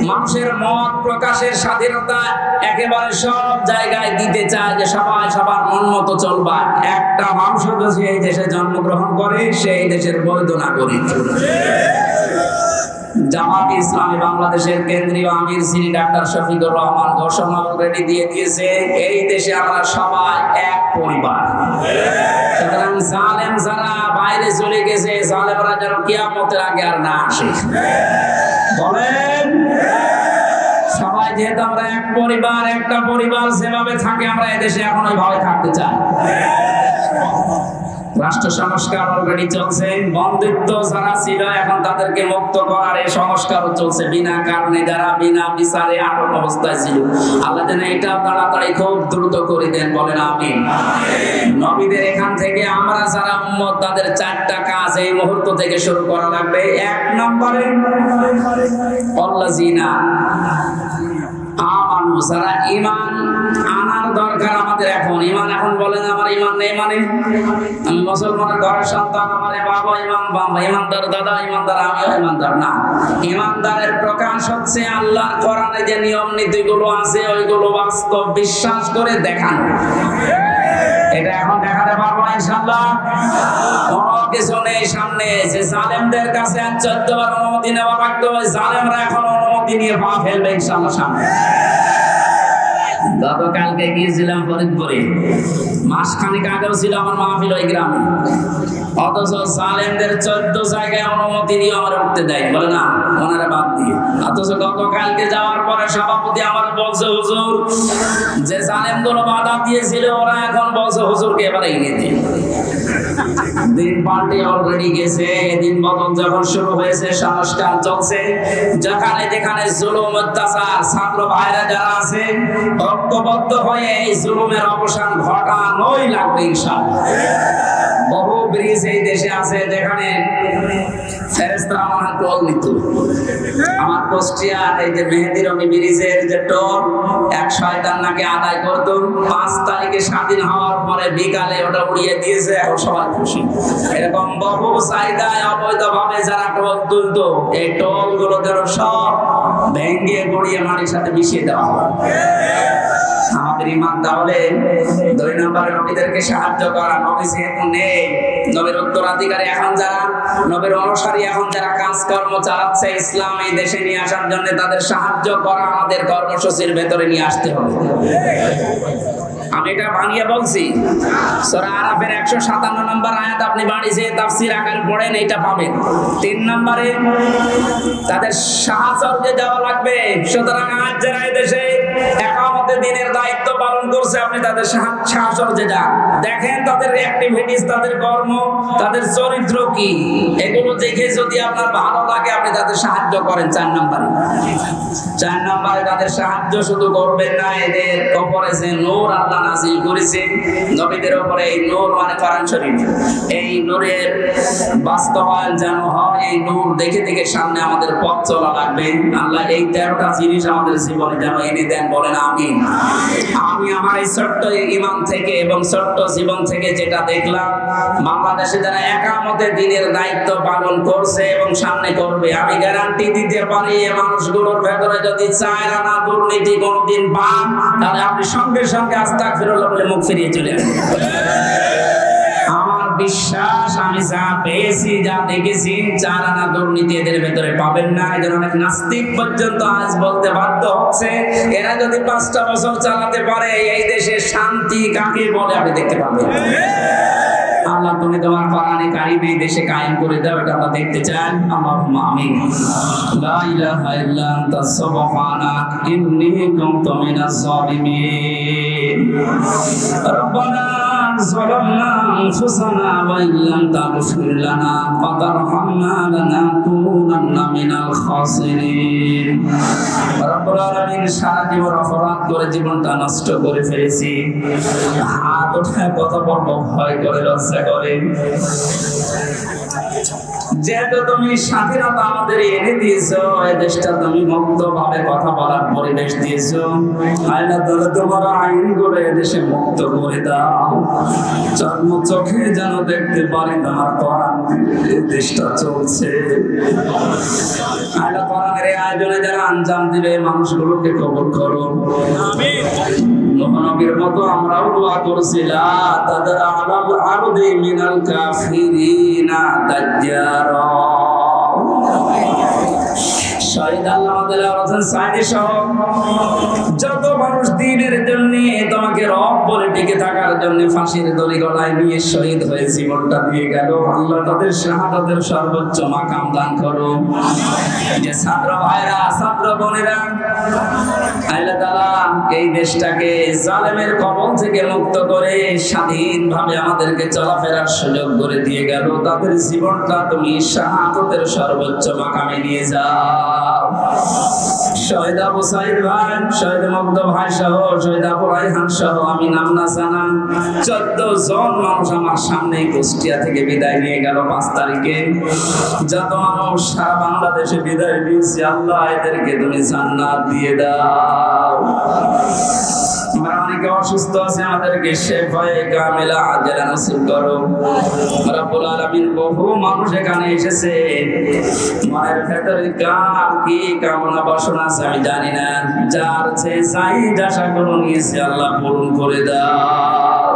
মানুষের মত প্রকাশের স্বাধীনতা একেবারে সব জায়গায় দিতে চায়, যে সবাই সবার মন মতো চলবা, একটা মানুষ যদি এই দেশে জন্মগ্রহণ করে সেই দেশের বৈধ নাগরিক। জামাত ইসলামী বাংলাদেশের কেন্দ্রীয় আমির শ্রী ডাক্তার শফিকুর রহমান ঘোষণা অলরেডি দিয়ে দিয়েছে, এই দেশে আমরা সবাই এক পরিবার। সুতরাং জালেম যারা বাইরে চলে গেছে, জালেমরা যেন কিয়ামতের আগে আর না আসে। বলেন, সবাই যেহেতু আমরা এক পরিবার, একটা পরিবার যেভাবে থাকে আমরা এদেশে এখন ওইভাবে থাকতে চাই। রাষ্ট্র সংস্কার অলরেডি চলছে, বন্দিত্ব যারা ছিল এখন তাদেরকে মুক্ত করার এই সংস্কারও চলছে। বিনা কারণে যারা বিনা বিচারে আটক অবস্থায় ছিল, আল্লাহ যেন এটা তাড়াতাড়ি খুব দ্রুত করে দেন। বলেন আমিন। নবীদের এখান থেকে আমরা যারা উম্মত, তাদের 4টা কাজ এই মুহূর্ত থেকে শুরু করা লাগবে। 1 নম্বরে আল্লাযিনা আমানু, যারা ঈমান আনার দরকার আমাদের এখন। ঈমান এখন বলেন আমার ঈমান নেই মানে আমি মুসলমানের ঘরের সন্তান, আমার বাবা ঈমানদার, দাদা ঈমানদার, আমিও ঈমানদার না। ঈমানদারের প্রকাশ হচ্ছে আল্লাহর কোরআনে যে নিয়ম নীতিগুলো আছে ওইগুলো বাস্তব বিশ্বাস করে দেখানো। এটা এখন দেখাতে পারবো না ইনশাআল্লাহ। কোনো কিছু নেই সামনে, যে জালেমদের কাছে 14 বার অনুমতি নেওয়া লাগতো, ওই জালেমরা এখন অনুমতি নিয়ে পা ফেলবে ইনশাআল্লাহ সামনে। গতকালকে গিয়েছিলাম ফরিদপুরে, মাসখানেক আগেও ছিল আমার মাহফিল ওই গ্রামে, অথচ জালেমদের 14 জায়গায় অনুমতি দিয়ে আমার উঠতে দেয়, বলে না ওনারা বাদ দিয়ে। অথচ গতকালকে যাওয়ার পরে সভাপতি আমার বলছে, হুজুর যে জালেমগুলো বাধা দিয়েছিল ওরা এখন বলছে হুজুরকে এবারে এনে দিন। দিন পাল্টে অলরেডি গেছে, দিন বদল যখন শুরু হয়েছে, সংস্কার চলছে। যেখানে যেখানে জুলুম অত্যাচার, ছাত্র ভাইরা যারা আছে ঐক্যবদ্ধ হয়ে এই জুলুমের অবসান ঘটানোই লাগবে ইনশাআল্লাহ। বহু ব্রিজ এই দেশে আছে যেখানে ফেরেশতারা আমার টোল নিত। আমার কুষ্টিয়ার এই যে মেহেদি রনি ব্রিজের যে টোল, এক শয়তান নাকি আদায় করতো। 5 তারিখে স্বাধীন হওয়ার পরে বিকালে ওটা উড়িয়ে দিয়েছে, এখন সবাই খুশি। এরকম বহু জায়গায় অবৈধভাবে যারা টোল তুলতো, এই টোল গুলো যেন সব ভেঙে গড়িয়ে মাটির সাথে মিশিয়ে দেওয়া হয়। আমাদের ঈমান তাহলে 2 নম্বরে নবীদেরকে সাহায্য করা। নবী যেহেতু নেই, নবীর উত্তরাধিকারী এখন যারা, নবীর অনুসারী এখন যারা কাজকর্ম চালাচ্ছে ইসলাম এই দেশে নিয়ে আসার জন্য, তাদের সাহায্য করা আমাদের কর্মসূচির ভেতরে নিয়ে আসতে হবে। আমি এটা ভাঙিয়ে বলছি, সূরা আরাফের 157 নম্বর আয়াত আপনি বাড়ি যেয়ে তাফসীর আকারে পড়েন, এইটা পাবেন। 3 নম্বরে তাদের সাহায্য দেওয়া লাগবে। সুতরাং আজ যারা এই দেশে একামতের দিনের দায়িত্ব পালন করছে, আপনি তাদের সাহায্য যান, দেখেন তাদের অ্যাক্টিভিটিস, তাদের কর্ম, তাদের চরিত্র কি, এগুলো দেখে যদি আপনার ভালো লাগে আপনি তাদের সাহায্য করেন। 4 নম্বরে তাদের সাহায্য শুধু করবেন না, এদের উপরে যে নূর আল্লাহ নাযিল করেছে নবীদের উপরে, এই নূর মানে কোরআন শরীফ, এই নূরের বাস্তবায়ন যেন হয়। এই নূর দেখে দেখে সামনে আমাদের পথ চলা লাগবে। আল্লাহ এই 13টা জিনিস আমাদের জীবনে যেন এনে দেন। বলেন আমিন। আমি আমার এই ছোট্ট ঈমান থেকে এবং ছোট্ট জীবন থেকে যেটা দেখলাম, বাংলাদেশে যারা একামতের দিনের দায়িত্ব পালন করছে এবং সামনে করবে, আমি গ্যারান্টি দিতে পারি এই মানুষগুলোর ভেতরে যদি 4 আনা দুর্নীতি কোনোদিন পান, তাহলে আপনি সঙ্গে সঙ্গে আস্তাগফিরুল্লাহ বলে মুখ ফিরিয়ে চলে আসবেন। আমার বিশ্বাস, আমি যা পেয়েছি, যা দেখেছি, 4 আনা দুর্নীতি এদের ভেতরে পাবেন না। এদের অনেক নাস্তিক পর্যন্ত আজ বলতে বাধ্য হচ্ছে, এরা যদি 5টা বছর চালাতে পারে এই দেশে শান্তি কাকে বলে আপনি দেখতে পাবেন। আল্লাহ তুমি তোমার কোরআনে কারিমে দেশে কায়েম করে দাও, এটা আমরা দেখতে চাই। আল্লাহুম্মা আমিন। লা ইলাহা ইল্লা আনতা সুবহানাক ইন্নী কুনতু মিনাজ জালিমিন। রব্বানা যালামনা আনফুসানা ওয়া ইল্লাম তাগফির লানা ওয়া তারহামনা লানাকুনান্না মিনাল খাসিরিন। রব্বুল আলামিন, সারা জীবন অপরাধ করে জীবনটা নষ্ট করে ফেলেছি। হাত উঠায় কথা বলবো ভয় করে, লজ্জা করে। যেহেতু তুমি স্বাধীনতা আমাদের এনে দিয়েছো, এই দেশটা তুমি মুক্ত ভাবে কথা বলার পরিবেশ দিয়েছো, আল্লাহ তাআলা তোমার আইন করে দেশে মুক্ত করে দাও। চর্ম চোখে যেন দেখতে পারি তোমার কোরআন এই দেশটা চলছে। আল্লাহ কোরআনের আয়োজনে যারা আঞ্জাম দিবে মানুষগুলোকে কবুল করো। আমিন। নবীর মতো আমরাও দোয়া করছি, লা তাদরা আলাল আরদি মিনাল কাফিরিনা দাজ্জারা। শহীদ আল্লাহ হোসেন সাইদি সহ যত মানুষ দ্বীনের জন্য তোমাকে রব বলে টিকে থাকার জন্য ফাঁসির দড়ি গলায় নিয়ে শহীদ হয়ে জীবনটা দিয়ে গেল, আল্লাহ তাদের শাহাদাতের সর্বোচ্চ মাকাম দান করো। যে ছাত্র ভাইরা, ছাত্র বোনেরা, আল্লাহ তাআলা এই দেশটাকে জালেমের কবল থেকে মুক্ত করে স্বাধীনভাবে আমাদেরকে চলাফেরার সুযোগ করে দিয়ে গেল, তাদের জীবনটা তুমি শাহাদাতের সর্বোচ্চ মাকামে নিয়ে যাও। শহীদ আবু সাইদ ভাই, শহীদ মুগ্ধ ভাই সহ, শহীদ আবু রায়হান সহ, আমি নাম না জানা 14 জন মানুষ আমার সামনে কুষ্টিয়া থেকে বিদায় নিয়ে গেল 5 তারিখে। যত মানুষ সারা বাংলাদেশে বিদায় দিয়েছে, আল্লাহ এদেরকে তুমি জান্নাত দিয়ে দাও। আমরা অনেকে অসুস্থ আছে, আমাদেরকে শেফায়ে কামিলা আজরা নসিব করো। রব্বুল আলামিন, বহু মানুষ এখানে এসেছে, মনের ভেতরে কার কি কামনা বাসনা আছে আমি জানি না, যার চেয়ে চাহিদা আশাগুলো নিয়েছে আল্লাহ পূরণ করে দাও।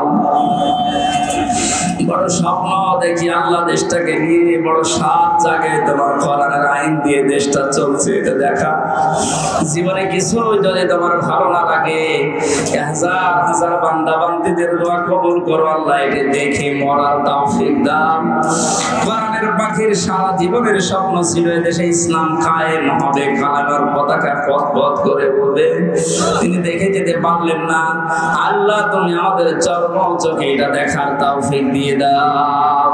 বড় স্বপ্ন দেখি আল্লাহ দেশটাকে নিয়ে, বড় 7 জায়গায় তোমার কোরআনের আইন দিয়ে দেশটা চলছে, এটা দেখা। জীবনে কিছু যদি তোমার ভালো না লাগে, হাজার হাজার বান্দা বান্দীদের দোয়া কবুল করো আল্লাহ, এটা দেখে মরার তৌফিক দাও। কোরআনের পাখির সারা জীবনের স্বপ্ন ছিল এদেশে ইসলাম কায়েম হবে, কালেমার পতাকা পথ পথ করে উঠবে, তিনি দেখে যেতে পারলেন না। আল্লাহ তুমি আমাদের চর্ম চোখে এটা দেখার তৌফিক দিয়ে দাও।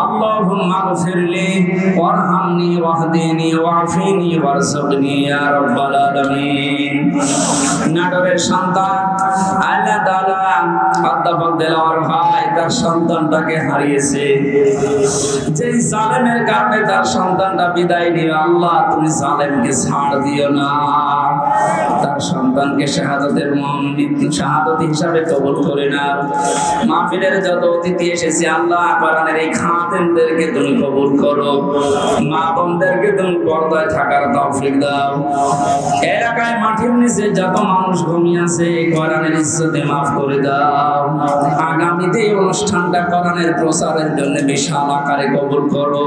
আল্লাহুম্মা গফিরলি ওয়ারহামনি ওয়াহদিনি ওয়াফিনি ওয়ারযুকনি ইয়া রাব্বাল আলামিন। নাটোরের সন্তান আল্লাহ তাআলা অধ্যাপক দেলাওয়ার ভাই তার সন্তানটাকে হারিয়েছে, যে জালেমের কারণে তার সন্তানটা বিদায় নিল, আল্লাহ তুমি জালেমকে ছাড় দিও না, তার সন্তানকে শাহাদাতের শাহাদাত হিসাবে কবুল করে নাও। মাহফিলের যত অতিথি এসেছে আল্লাহ কোরআনের এই খাদেমদেরকে তুমি কবুল করো, মা বোনদেরকে তুমি পর্দায় থাকার তৌফিক দাও। এলাকায় মাটির নিচে যত মানুষ ঘুমিয়ে আছে কোরআনের ইজ্জতে মাফ করে দাও। আগামীতে এই অনুষ্ঠানটা কোরআনের প্রচারের জন্য বিশাল আকারে কবুল করো।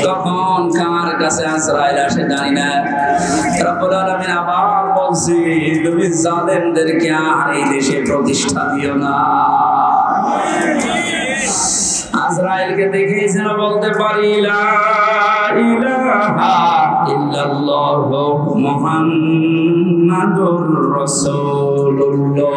তখন কার কাছে আজরাইল আসে জানি না। রব্বুল আলামিন আবার বলছি, তুমি জালেমদেরকে আর এই দেশে প্রতিষ্ঠা দিও না। আজরাইলকে দেখে যেন বলতে পারি, লা ইলাহা ইল্লাল্লাহু মুহাম্মাদুর রাসূলুল্লাহ।